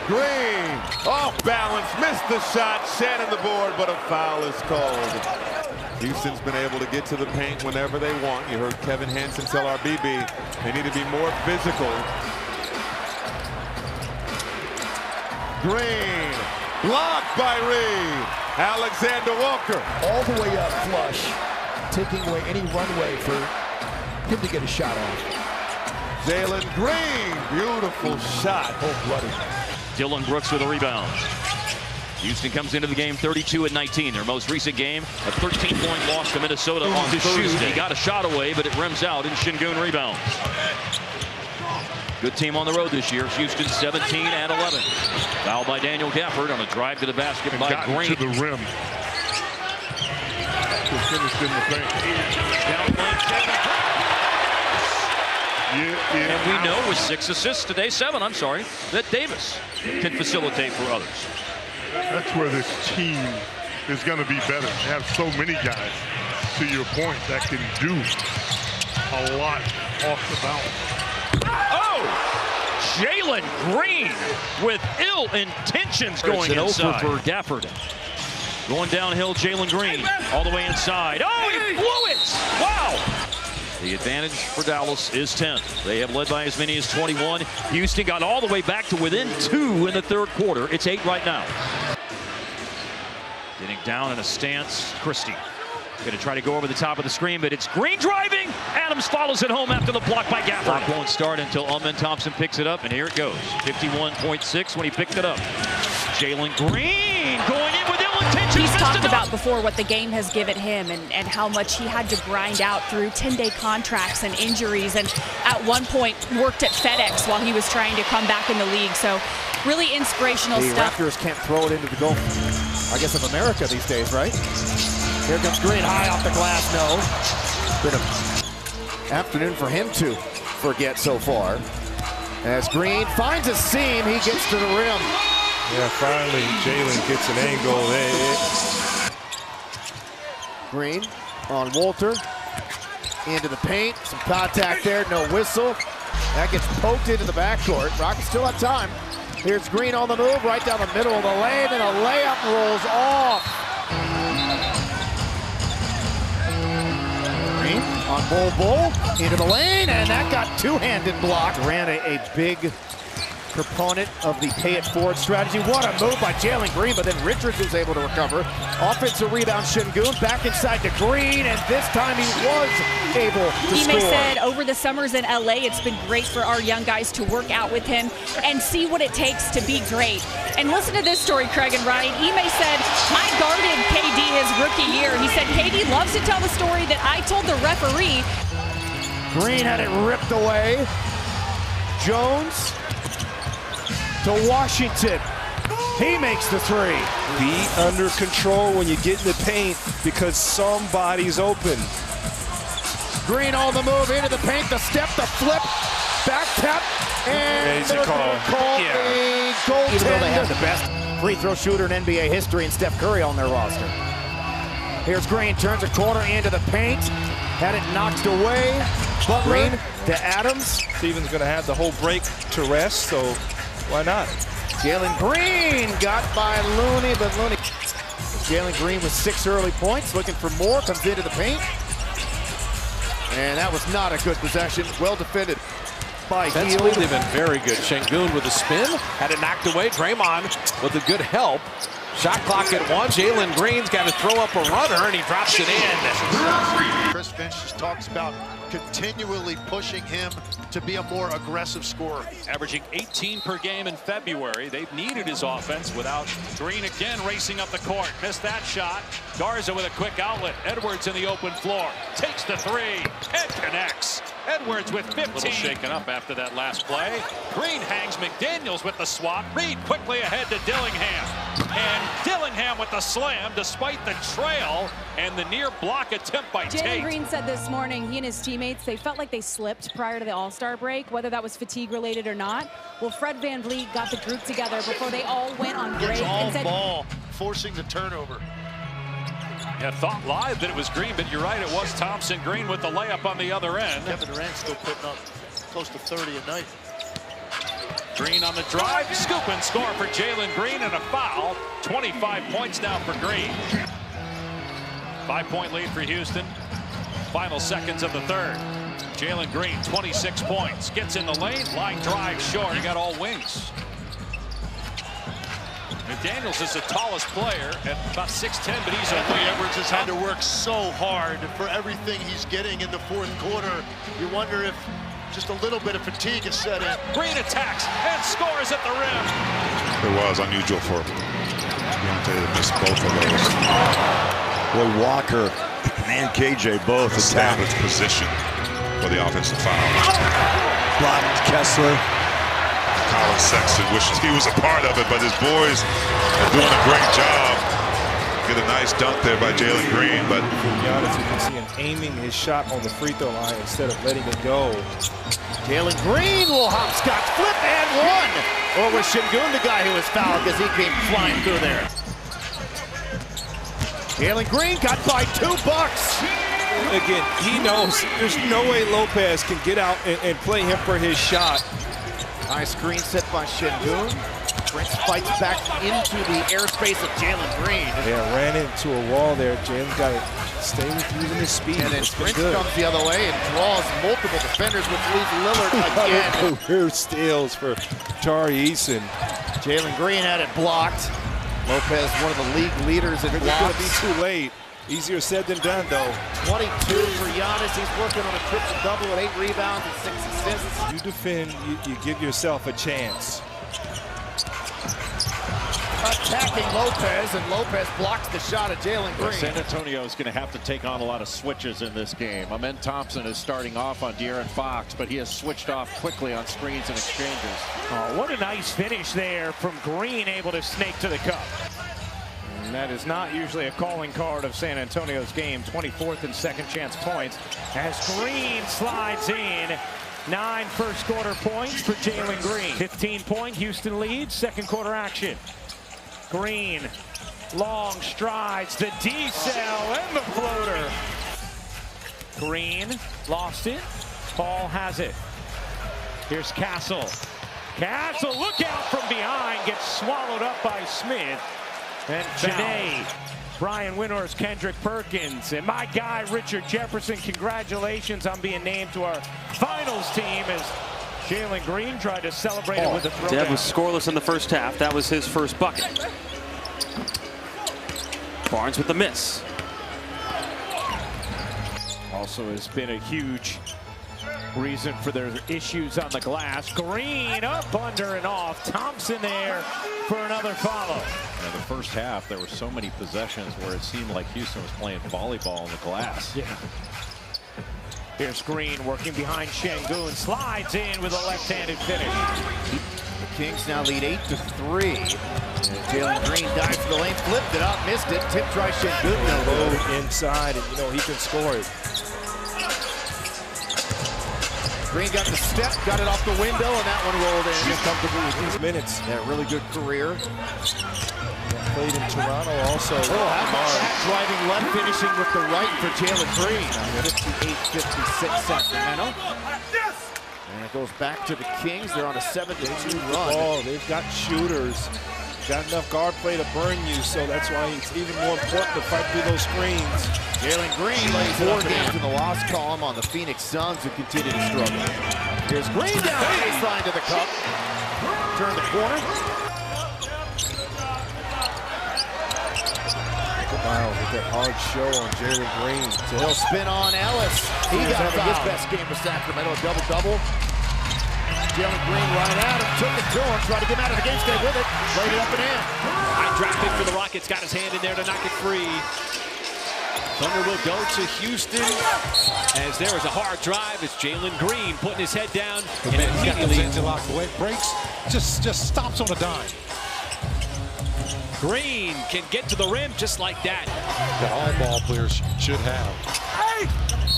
Green, off balance, missed the shot, shattered the board, but a foul is called. Houston's been able to get to the paint whenever they want. You heard Kevin Hansen tell RBB they need to be more physical. Green, blocked by Reed. Alexander Walker. All the way up flush, taking away any runway for him to get a shot off. Jalen Green, beautiful shot. Cold-blooded. Dylan Brooks with a rebound. Houston comes into the game 32-19. Their most recent game, a 13-point loss to Minnesota on Thursday. He got a shot away, but it rims out, and Şengün rebounds. Good team on the road this year. Houston 17-11. Foul by Daniel Gafford on a drive to the basket by Green. To the rim. Just finished in the paint. And we know with 6 assists today, 7, I'm sorry, that Davis can facilitate for others. That's where this team is going to be better. They have so many guys, to your point, that can do a lot off the bounce. Oh! Jalen Green with ill intentions going inside. For Gafford. Going downhill, Jalen Green all the way inside. Oh, he blew it! Wow! The advantage for Dallas is 10. They have led by as many as 21. Houston got all the way back to within 2 in the third quarter. It's 8 right now. Getting down in a stance, Christie. Going to try to go over the top of the screen, but it's Green driving. Adams follows it home after the block by Gafford. Block won't start until Amen Thompson picks it up, and here it goes. 51.6 when he picked it up. Jalen Green going in with ill intentions. He's talked about before what the game has given him and how much he had to grind out through 10-day contracts and injuries, and at one point worked at FedEx while he was trying to come back in the league. So really inspirational stuff. The Raptors can't throw it into the Gulf, I guess, of America these days, right? Here comes Green, high off the glass, no. Been an afternoon for him to forget so far. As Green finds a seam, he gets to the rim. Yeah, finally Jalen gets an angle there. Green on Walter, into the paint, some contact there, no whistle. That gets poked into the backcourt. Rockets still have time. Here's Green on the move, right down the middle of the lane, and a layup rolls off. Green on Bull, into the lane, and that got two-handed blocked. Ran a big proponent of the pay-it-forward strategy. What a move by Jalen Green, but then Richards was able to recover. Offensive rebound, Şengün back inside to Green, and this time he was able to score. Ime said over the summers in LA, it's been great for our young guys to work out with him and see what it takes to be great. And listen to this story, Craig and Ryan. Ime said, I guarded KD his rookie year. He said, KD loves to tell the story that I told the referee. Green had it ripped away. Jones to Washington. He makes the three. Be under control when you get in the paint because somebody's open. Green on the move into the paint, the step, the flip, back tap, and they're going to call a goaltender. Even though they have the best free throw shooter in NBA history and Steph Curry on their roster. Here's Green, turns a corner into the paint, had it knocked away. Green to Adams. Steven's going to have the whole break to rest, so why not? Jalen Green got by Looney, but Looney. Jalen Green with 6 early points, looking for more, comes into the paint. And that was not a good possession, well defended by Hield. They've been very good. Şengün with a spin, had it knocked away. Draymond with a good help. Shot clock at 1. Jalen Green's got to throw up a runner, and he drops it in. Chris Finch just talks about continually pushing him to be a more aggressive scorer. Averaging 18 per game in February. They've needed his offense without Green again racing up the court. Missed that shot. Garza with a quick outlet. Edwards in the open floor. Takes the 3 and connects. Edwards with 15. A little shaken up after that last play. Green hangs McDaniels with the swap. Reed quickly ahead to Dillingham. And Dillingham with the slam despite the trail and the near block attempt by Tate. Jalen Green said this morning he and his teammates, they felt like they slipped prior to the All-Star break, whether that was fatigue related or not. Well, Fred VanVleet got the group together before they all went on break and said, ball, forcing the turnover. Yeah, thought live that it was Green, but you're right, it was Thompson. Green with the layup on the other end. Kevin Durant still putting up close to 30 a night. Green on the drive, scoop and score for Jalen Green, and a foul. 25 points now for Green. 5-point lead for Houston. Final seconds of the third. Jalen Green, 26 points. Gets in the lane, line drive short. He got all wings. McDaniels is the tallest player at about 6'10", but he's Anthony Edwards has had to work so hard for everything he's getting in the fourth quarter. You wonder if just a little bit of fatigue has set in. Green attacks and scores at the rim. It was unusual for Deontay to miss both of those. Boy, Walker and KJ both established position for the offensive foul. Blocked Kessler. Colin Sexton wishes he was a part of it, but his boys are doing a great job. Get a nice dunk there by Jalen Green, but for Giannis, you can see him aiming his shot on the free throw line instead of letting it go. Jalen Green will hopscotch, flip, and one. Or was Şengün the guy who was fouled because he came flying through there? Jalen Green got by $2. Again, he knows there's no way Lopez can get out and play him for his shot. Nice screen set by Şengün. Prince fights back into the airspace of Jalen Green. Yeah, ran into a wall there. Jalen's got to stay with using his speed. And then Prince comes the other way and draws multiple defenders, which leaves Lillard again. Career steals for Tari Eason. Jalen Green had it blocked. Lopez, one of the league leaders in blocks. It's going to be too late. Easier said than done, though. 22 for Giannis. He's working on a triple-double with 8 rebounds and 6 assists. You defend, you give yourself a chance. Attacking Lopez, and Lopez blocks the shot of Jalen Green. San Antonio is going to have to take on a lot of switches in this game. Amen Thompson is starting off on De'Aaron Fox, but he has switched off quickly on screens and exchanges. Oh, what a nice finish there from Green, able to snake to the cup. And that is not usually a calling card of San Antonio's game. 24th and second chance points as Green slides in. 9 first quarter points for Jalen Green. 15-point Houston lead, second quarter action. Green, long strides, the D-cell and the floater. Green lost it. Paul has it. Here's Castle. Castle, look out from behind, gets swallowed up by Smith. And Janae, Brian Windhorst, Kendrick Perkins, and my guy Richard Jefferson. Congratulations on being named to our finals team as Jalen Green tried to celebrate it with a throwdown. Dev was scoreless in the first half. That was his first bucket. Barnes with the miss. Also has been a huge reason for their issues on the glass. Green up, under, and off. Thompson there for another follow. In the first half, there were so many possessions where it seemed like Houston was playing volleyball on the glass. Yeah. Here's Green working behind Şengün, slides in with a left-handed finish. The Kings now lead 8-3. Jalen Green dives to the lane, flipped it up, missed it, tip try Şengün. Low inside, and you know he can score it. Green got the step, got it off the window, and that one rolled in. He's comfortable with his minutes. Yeah, really good career. Played in Toronto also. Oh, how about that? Driving left, finishing with the right for Jalen Green. 58-56 Sacramento. And it goes back to the Kings. They're on a 7-2 run. Oh, they've got shooters. Got enough guard play to burn you, so that's why it's even more important to fight through those screens. Jalen Green lays 4 games in the loss column on the Phoenix Suns, who continue to struggle. Here's Green down the baseline to the cup. Turn the corner. Wow, with that hard show on Jalen Green. He'll spin on Ellis. He got his best game for Sacramento, a double-double. Jalen Green right at him, took it to him, tried to get him out of the game, stayed with it, laid it up and in. High draft pick for the Rockets, got his hand in there to knock it free. Thunder will go to Houston as there is a hard drive. It's Jalen Green putting his head down. And immediately breaks, just stops on a dime. Green can get to the rim just like that. That all ball players should have.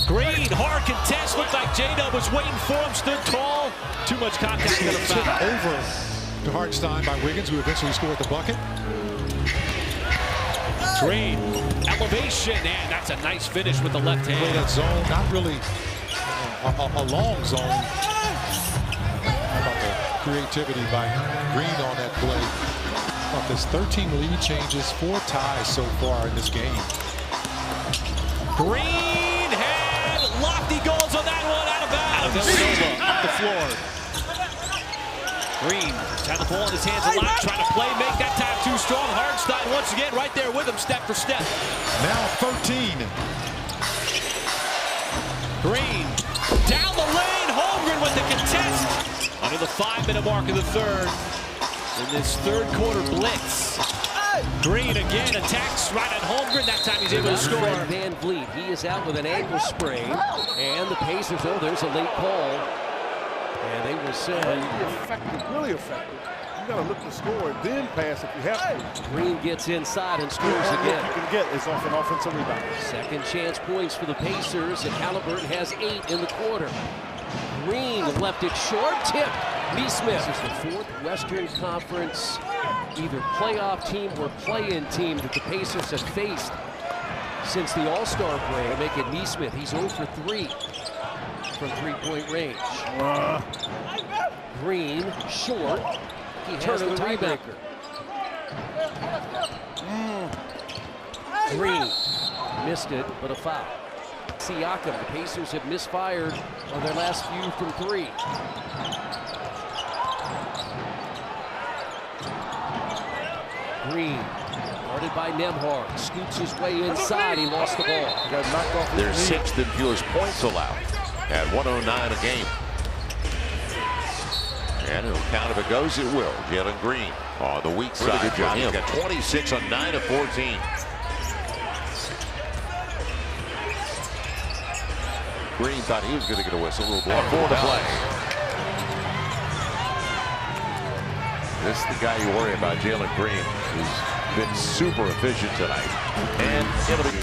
Green, hard contest. Looked like J-Dub was waiting for him, stood tall. Too much contact and a foul. Over to Hartenstein by Wiggins, who eventually scored the bucket. Green, elevation, and that's a nice finish with the left hand. Play that zone, not really a long zone. How about creativity by Green on that play. Off his 13 lead changes, 4 ties so far in this game. Green had lofty goals on that one, out of bounds. Villanova up the floor. Green had the ball in his hands a lot, trying to play, make that time too strong. Hartenstein once again right there with him, step for step. Now 13. Green down the lane, Holmgren with the contest. Under the 5-minute mark of the third. In this third quarter blitz. Green again attacks right at Holmgren. That time he's able to score. Van Vliet, he is out with an ankle sprain. And the Pacers, oh, there's a late call. And they will say. Effective, really effective. You got to look to score and then pass if you have to. Green gets inside and scores again. You can get is off an offensive rebound. Second chance points for the Pacers, and Halliburton has 8 in the quarter. Green left it short, tip. Neesmith is the 4th Western Conference either playoff team or play-in team that the Pacers have faced since the All-Star break. Make it Neesmith. He's 0 for 3 from 3-point range. Green short. He has the tiebreaker. Green missed it, but a foul. Siakam, the Pacers have misfired on their last few from 3. Green, guarded by Nembhard, scoots his way inside. He lost the ball. Got knocked off their 6th and fewest points allowed at 109 a game. And it'll count if it goes, it will. Jalen Green on the weak side. Good job. He's got 26 on 9 of 14. Green thought he was going to get a whistle. A little block for the play. This is the guy you worry about, Jalen Green, who's been super efficient tonight. And it'll be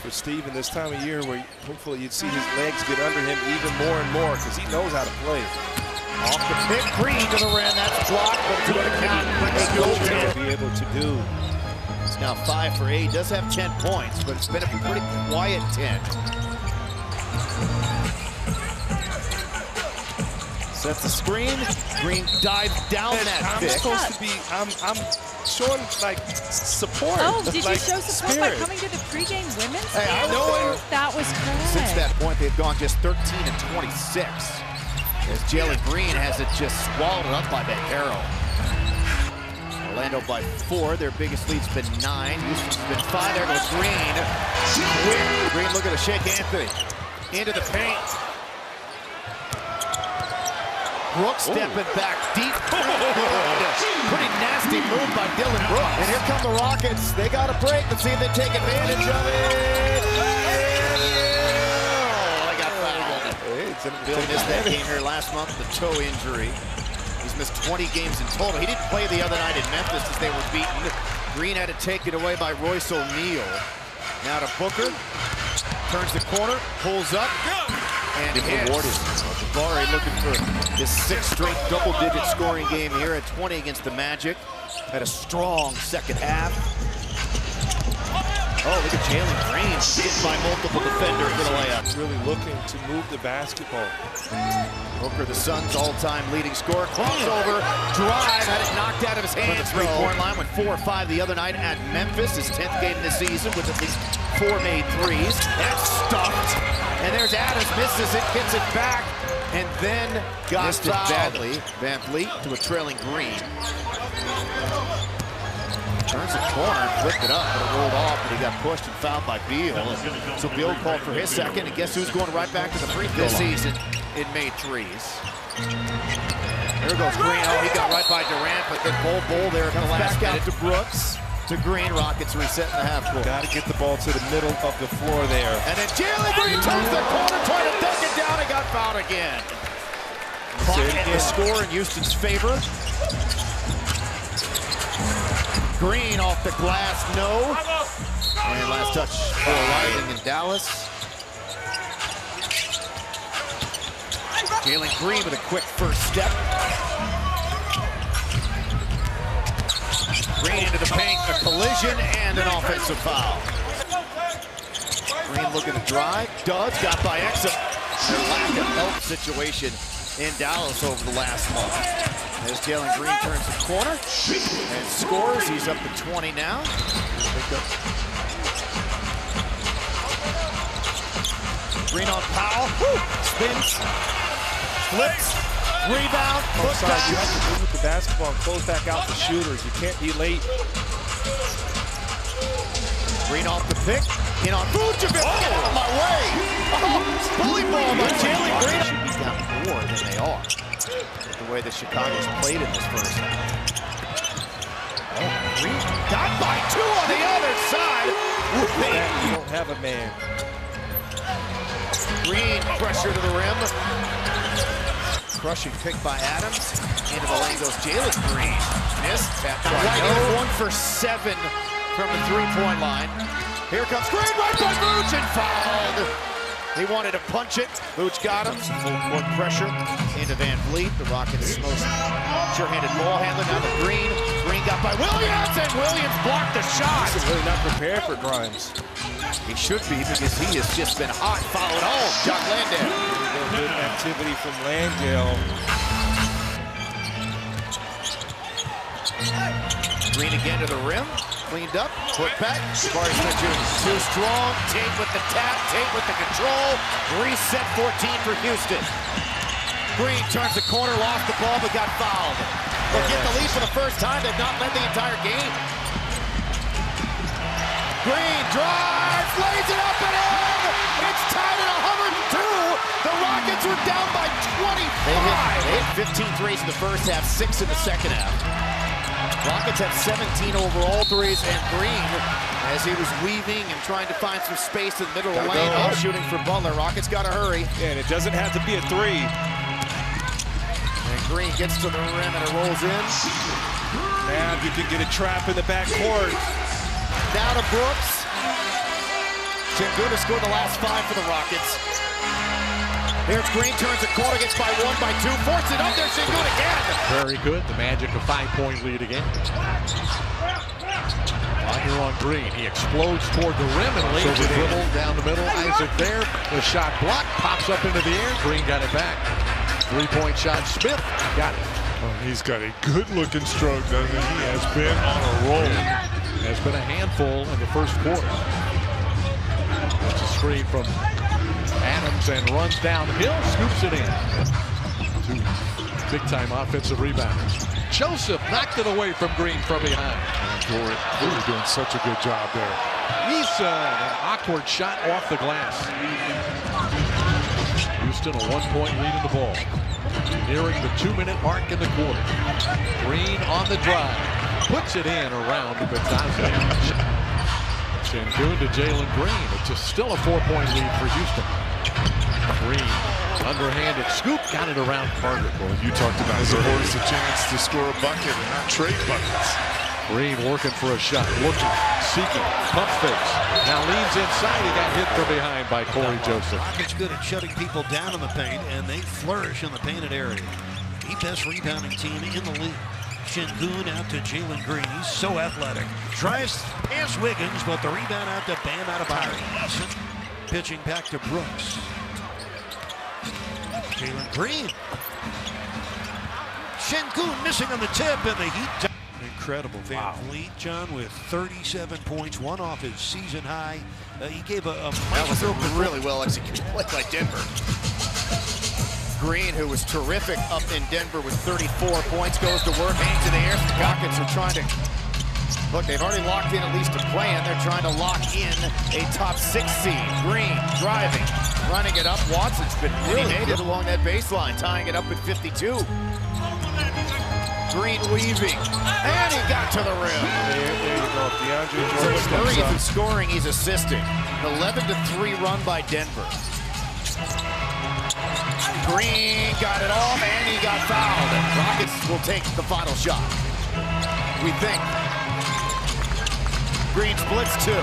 for Steve in this time of year where hopefully you'd see his legs get under him even more and more because he knows how to play. Off the pick, Green to the rim. That's blocked, but to the count. To be able to do. It's now 5 for 8. Does have 10 points, but it's been a pretty quiet 10. Sets the screen. Green dives down that pick. I'm supposed to be. I'm showing like support. Oh, did like you show support spirit. by coming to the pregame women's? Hey, I know that was correct. Since that point, they've gone just 13 and 26. As Jalen Green has it just swallowed up by Bankero. Orlando by 4. Their biggest lead's been 9. Houston's been 5. There goes Green. Green looking to shake Anthony. Into the paint. Brooks stepping back deep. Pretty nasty move by Dylan Brooks. And here come the Rockets. They got a break. Let's see if they take advantage of it. They got fouled. Bill missed that game here last month, the toe injury. He's missed 20 games in total. He didn't play the other night in Memphis as they were beaten. Green had it taken away by Royce O'Neal. Now to Booker. Turns the corner, pulls up, and rewarded. Jabari looking for his 6th straight double-digit scoring game here at 20 against the Magic. Had a strong second half. Oh, look at Jalen Green hit by multiple defenders in a layup. Really looking to move the basketball. Booker, the Suns' all-time leading scorer, crossover, drive, had it knocked out of his hands. From the 3-point line with 4 or 5 the other night at Memphis, his 10th game this season with at least 4 made threes. That's stuffed. And there's Adams, misses it, gets it back, and then got missed it badly. Van Vliet to a trailing Green. Turns the corner, flipped it up, but it rolled off, but he got pushed and fouled by Beal. So Beal called for his second, and guess who's going right back to the free throw line? This season, it made threes. There goes Green. Oh, he got right by Durant, but then Bull there at the last minute. To Brooks, to Green. Rockets reset in the half court. Got to get the ball to the middle of the floor there. And then Jalen Green turns the corner, trying to dunk it down, and got fouled again. Clock and the score in Houston's favor. Green off the glass, no. And last touch for Rising in Dallas. Jalen Green with a quick first step. Green into the paint, a collision, and an offensive foul. Green looking to drive, does, got by Exum. Their lack of help situation in Dallas over the last month. As Jalen Green turns the corner and scores, he's up to 20 now. Green on Powell, spins, flips, rebound, put back. You have to move with the basketball and close back out the shooters. You can't be late. Green off the pick, in on Vucevic. Oh, get out of my way! Oh, bully ball by Jalen Green. Should be down more than they are. The way the Chicago's played in this first half. Oh, Green got by 2 on the other side. You don't have a man. Green pressure to the rim. Crushing pick by Adams. Into the lane goes Jalen Green. Missed. Right in, 1 for 7 from the three-point line. Here comes Green, right by Vooch, and fouled. He wanted to punch it. Vooch got him. Full court pressure into Van Vliet. The Rockets' most sure-handed ball handler. Now to Green. Green got by Williams, and Williams blocked the shot. He's really not prepared for Grimes. He should be, because he has just been hot. Fouled home. John Landale. Good activity from Landale. Green again to the rim. Cleaned up, put back. Jabari Smith Jr. too strong. Tate with the tap, Tate with the control. Reset 14 for Houston. Green turns the corner, lost the ball, but got fouled. They'll get the lead for the first time. They've not led the entire game. Green drives, lays it up and in. It's tied at 102. The Rockets were down by 25. They hit 15 threes in the first half, 6 in the second half. Rockets have 17 overall threes, and Green, as he was weaving and trying to find some space in the middle of the lane, shooting for Butler. Rockets got to hurry. Yeah, and it doesn't have to be a 3. And Green gets to the rim and it rolls in. Now you can get a trap in the backcourt. Now to Brooks. Sengun scored the last 5 for the Rockets. Here's Green, turns the corner, gets by 1, by 2, forced it up there, Sengun again. Very good, the Magic a 5-point lead again. Here on Green, he explodes toward the rim and lays the dribble down the middle. Isaac there, the shot blocked, pops up into the air. Green got it back. 3-point shot, Smith got it. Oh, he's got a good-looking stroke, doesn't he? He has been on a roll. Has been a handful in the first quarter. That's a screen from Adams and runs downhill, scoops it in. 2 big-time offensive rebounders. Joseph knocked it away from Green from behind. Jordan really doing such a good job there. Eason, an awkward shot off the glass. Houston a 1-point lead in the ball. Nearing the 2-minute mark in the quarter. Green on the drive. Puts it in around Batazzi. Sengun to Jalen Green. It's still a 4-point lead for Houston. Green, underhanded scoop, got it around Carter. Well, you talked about it. There's a chance to score a bucket and not trade buckets. Green working for a shot, looking, seeking, pump fakes. Now leans inside, he got hit from behind by Corey Joseph. Rockets good at shutting people down in the paint, and they flourish in the painted area. The best rebounding team in the league. Sengun out to Jalen Green. He's so athletic. Tries past Wiggins, but the rebound out to Bam Adebayo. Pitching back to Brooks. Jalen Green. Sengun missing on the tip, and the Heat. Incredible. Van Vliet, John, with 37 points, 1 off his season high. He gave a that was a really well executed play by Denver. Green, who was terrific up in Denver with 34 points, goes to work, hangs in the air. The Rockets are trying to look. They've already locked in at least a play-in. They're trying to lock in a top 6 seed. Green driving, running it up. Watson's been really good along that baseline, tying it up at 52. Green weaving, and he got to the rim. There you go. DeAndre So Jordan Murray isn't scoring, he's assisting. An 11-3 run by Denver. Green got it off, and he got fouled. Rockets will take the final shot, we think. Green splits 2,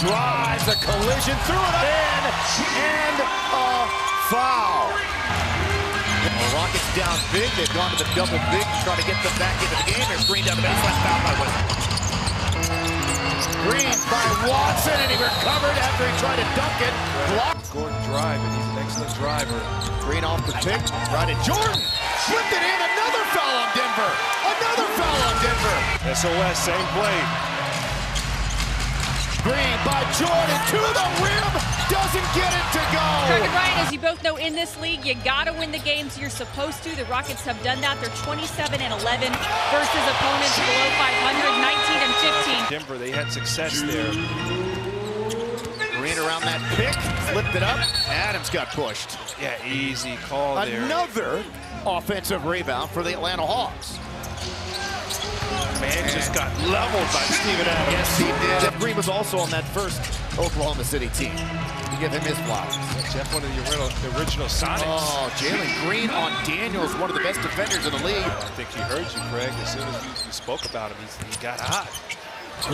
drives a collision, threw it in, and a foul. The Rockets down big. They've gone to the double big to try to get them back into the game. There's Green down the baseline, fouled by Westbrook. Green by Watson, and he recovered after he tried to dunk it. Blocked. Gordon drive, and he's an excellent driver. Green off the pick, right at Jordan. Flipped it in, another foul on Denver. Another foul on Denver. SOS, same play. Green by Jordan to the rim, doesn't get it to go. Craig and Ryan, as you both know, in this league, you gotta win the games you're supposed to. The Rockets have done that. They're 27-11 versus opponents below 500, 19-15. Denver, they had success there. Green around that pick, flipped it up. Adams got pushed. Yeah, easy call there. Another offensive rebound for the Atlanta Hawks. Man just got leveled by Steven Adams. Yes, he did. Jeff Green was also on that first Oklahoma City team. You give him his flowers. Jeff, one of the original Sonics. Oh, Jalen Green on Daniels, one of the best defenders in the league. I think he heard you, Craig. As soon as you spoke about him, he got hot.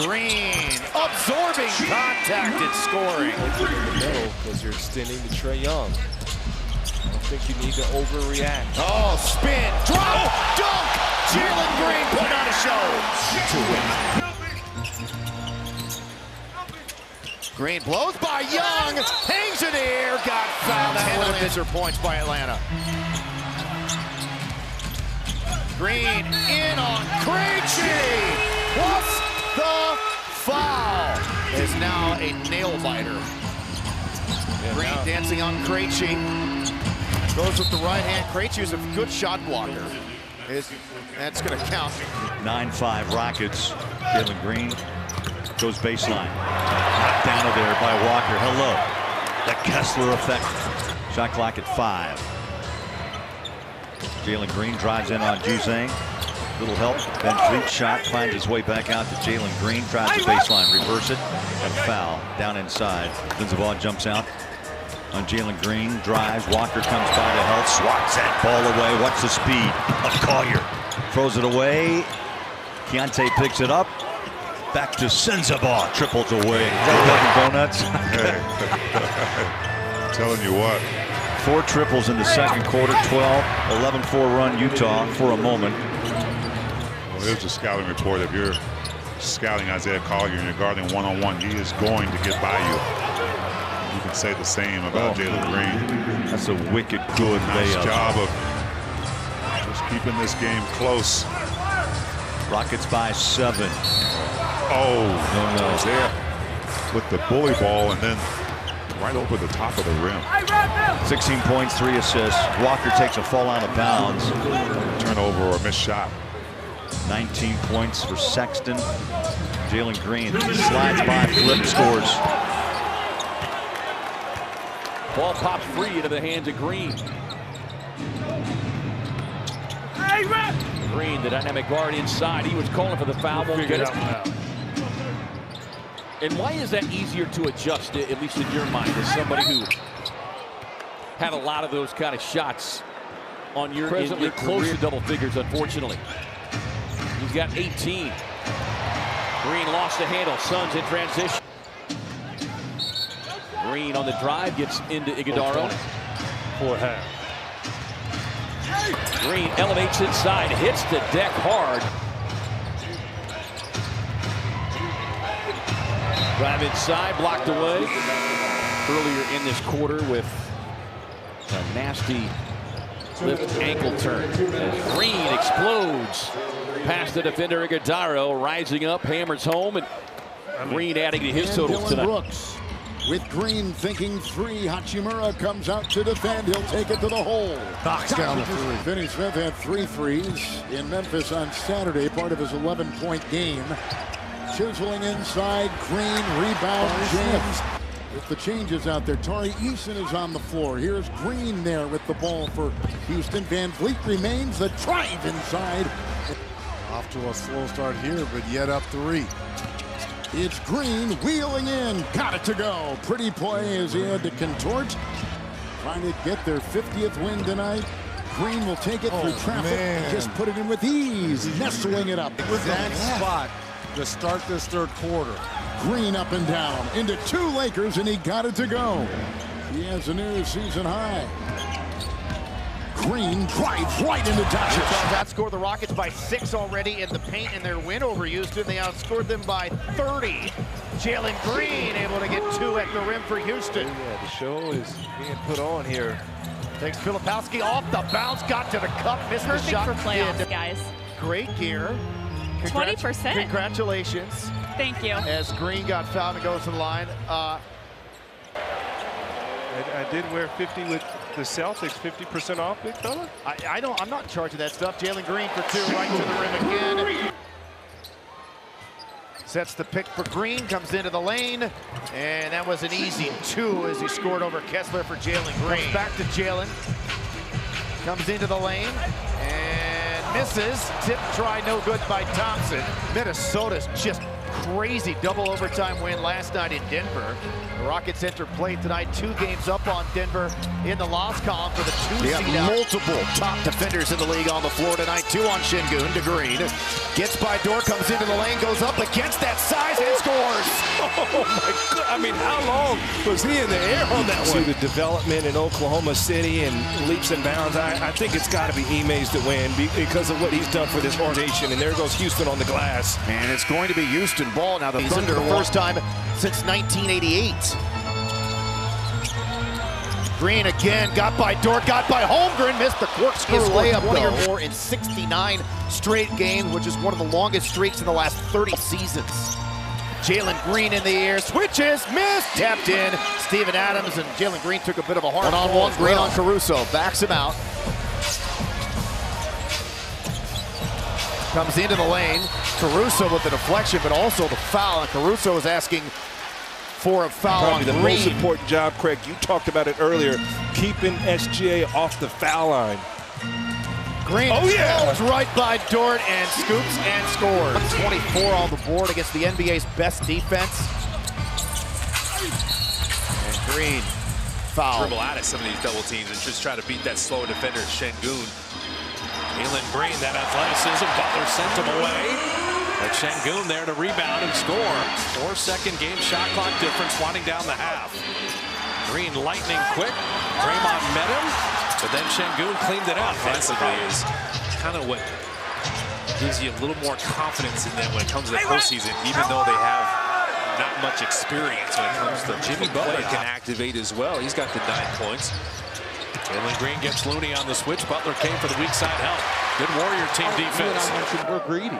Green absorbing contact and scoring. In the middle because you're extending to Trae Young. I don't think you need to overreact. Oh, spin, drop, dunk. Jalen Green put on a show to win. Green blows by Young, hangs in the air, got fouled. 10 unanswered points by Atlanta. Green in on Krejci. Plus the foul is now a nail biter. Green dancing on Krejci. Goes with the right hand. Krejci is a good shot blocker. That's going to count. 9-5 Rockets. Jalen Green goes baseline. Knocked down there by Walker. Hello. The Kessler effect. Shot clock at 5. Jalen Green drives in on Juzang. Little help. Van Fleet shot finds his way back out to Jalen Green. Drives the baseline. Reverse it. And foul. Down inside. Benzabal jumps out on Jalen Green, drives, Walker comes by to help, swats that ball away. What's the speed of Collier? Throws it away. Keontae picks it up. Back to Benzabal, triples away. Donuts. Hey. I'm telling you what. 4 triples in the second quarter, 11-4 run Utah for a moment. Well, here's the scouting report. If you're scouting Isaiah Collier and you're guarding one-on-one, he is going to get by you. You can say the same about Jalen Green. That's a wicked good nice job of just keeping this game close. Rockets by 7. Oh, no. There with the bully ball and then right over the top of the rim. 16 points, 3 assists. Walker takes a fall out of bounds. Turnover or missed shot. 19 points for Sexton. Jalen Green slides by, flip, scores. Ball pops free into the hands of Green. Green, the dynamic guard inside. He was calling for the foul. Won't get it. And why is that easier to adjust, at least in your mind, as somebody who had a lot of those kind of shots on your presently close to double figures, unfortunately. He's got 18. Green lost the handle. Suns in transition. Green on the drive, gets into Iguodaro. For half. Green elevates inside, hits the deck hard. Drive inside, blocked away. Earlier in this quarter with a nasty lift ankle turn. As Green explodes past the defender Iguodaro, rising up, hammers home, and Green adding to his totals tonight. Brooks. With Green thinking 3, Hachimura comes out to defend. He'll take it to the hole. Knocks down the 3. Finney Smith had 3 threes in Memphis on Saturday, part of his 11-point game. Chiseling inside, Green, rebound, James. With the changes out there, Tari Eason is on the floor. Here's Green there with the ball for Houston. Van Vliet remains, the drive inside. Off to a slow start here, but yet up 3. It's Green wheeling in, got it to go. Pretty play as he had to contort. Trying to get their 50th win tonight. Green will take it through traffic. Man. Just put it in with ease, nestling it up. With that spot to start this third quarter. Green up and down into 2 Lakers, and he got it to go. He has a new season high. Green drives right into touches. That scored the Rockets by 6 already in the paint in their win over Houston. They outscored them by 30. Jalen Green able to get 2 at the rim for Houston. Yeah, the show is being put on here. Takes Filipowski off the bounce, got to the cup, missed the Perfect shot. for playoffs, guys. Great gear. 20%. Congratulations. Thank you. As Green got fouled and goes to the line. I did wear 50 with the Celtics, 50% off, big fella. I'm not in charge of that stuff. Jalen Green for 2, right to the rim again. Sets the pick for Green, comes into the lane, and that was an easy 2 as he scored over Kessler for Jalen Green. Comes back to Jalen, comes into the lane, and misses. Tip try, no good by Thompson. Minnesota's just crazy double overtime win last night in Denver. The Rockets enter play tonight, 2 games up on Denver in the loss column for the 2 They seed. have multiple top defenders in the league on the floor tonight. 2 on Şengün to Green. Gets by Dort, comes into the lane, goes up against that size and scores. Oh my God! I mean, how long was he in the air on that one? See the development in Oklahoma City and leaps and bounds. I think it's got to be Ime's to win because of what he's done for this organization. And there goes Houston on the glass. And it's going to be Houston ball now. The Thunder, For the first time since 1988. Green again, got by Dort, got by Holmgren, missed the corkscrew layup. 20 or more in 69 straight games, which is one of the longest streaks in the last 30 seasons. Jalen Green in the air, switches, missed, tapped in. Steven Adams and Jalen Green took a bit of a hard one-on-one. Green on Caruso, backs him out. Comes into the lane. Caruso with the deflection, but also the foul. And Caruso is asking for a foul on Green. The most important job, Craig, you talked about it earlier, keeping SGA off the foul line. Green goes right by Dort and scoops and scores. 24 on the board against the NBA's best defense. And Green foul. Dribble out of some of these double teams and just try to beat that slow defender, Şengün. Jalen Green, that athleticism, Butler sent him away. But Şengün there to rebound and score. 4-second game shot clock difference winding down the half. Green lightning quick. Draymond met him, but then Şengün cleaned it up. Offensively is kind of what gives you a little more confidence in them when it comes to the postseason, even though they have not much experience when it comes to Jimmy Butler can activate as well. He's got the 9 points. Jalen Green gets Looney on the switch. Butler came for the weak side help. Good Warrior team defense. I mentioned we're greedy.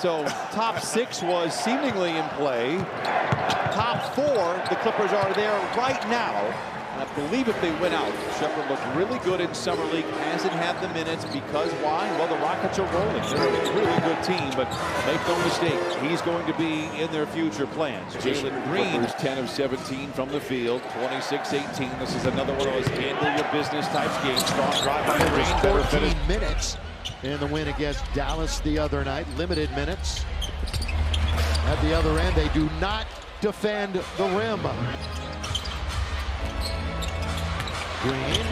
So top 6 was seemingly in play. Top 4, the Clippers are there right now. And I believe if they win out, Shepherd looked really good in Summer League. Hasn't had the minutes because why? Well, the Rockets are rolling. They're a really good team, but make no mistake, he's going to be in their future plans. Jalen Green is 10 of 17 from the field, 26-18. This is another one of those handle your business types games. Strong drive by Green. 14 minutes in the win against Dallas the other night. Limited minutes. At the other end, they do not defend the rim. Green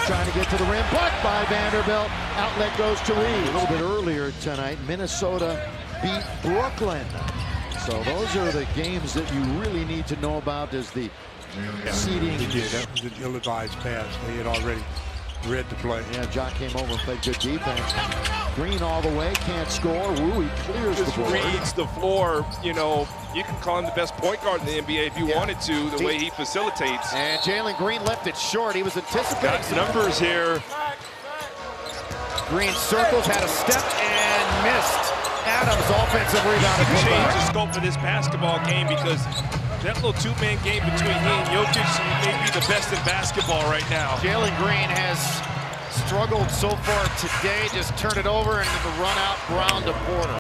trying to get to the rim, blocked by Vanderbilt. Outlet goes to Reed. A little bit earlier tonight, Minnesota beat Brooklyn. So those are the games that you really need to know about as the seeding. That was an ill-advised pass. They had already read the play. Yeah, Jock came over and played good defense. Green all the way, can't score. Woo, he clears the board. Reads the floor. You know, you can call him the best point guard in the NBA if you wanted to, the way he facilitates. And Jalen Green left it short. He was anticipating got numbers here. Green circles, had a step, and missed. Adams offensive rebound. Change the scope of this basketball game because that little 2-man game between he and Jokic may be the best in basketball right now. Jalen Green has struggled so far today. Just turned it over and the run out Brown to Porter.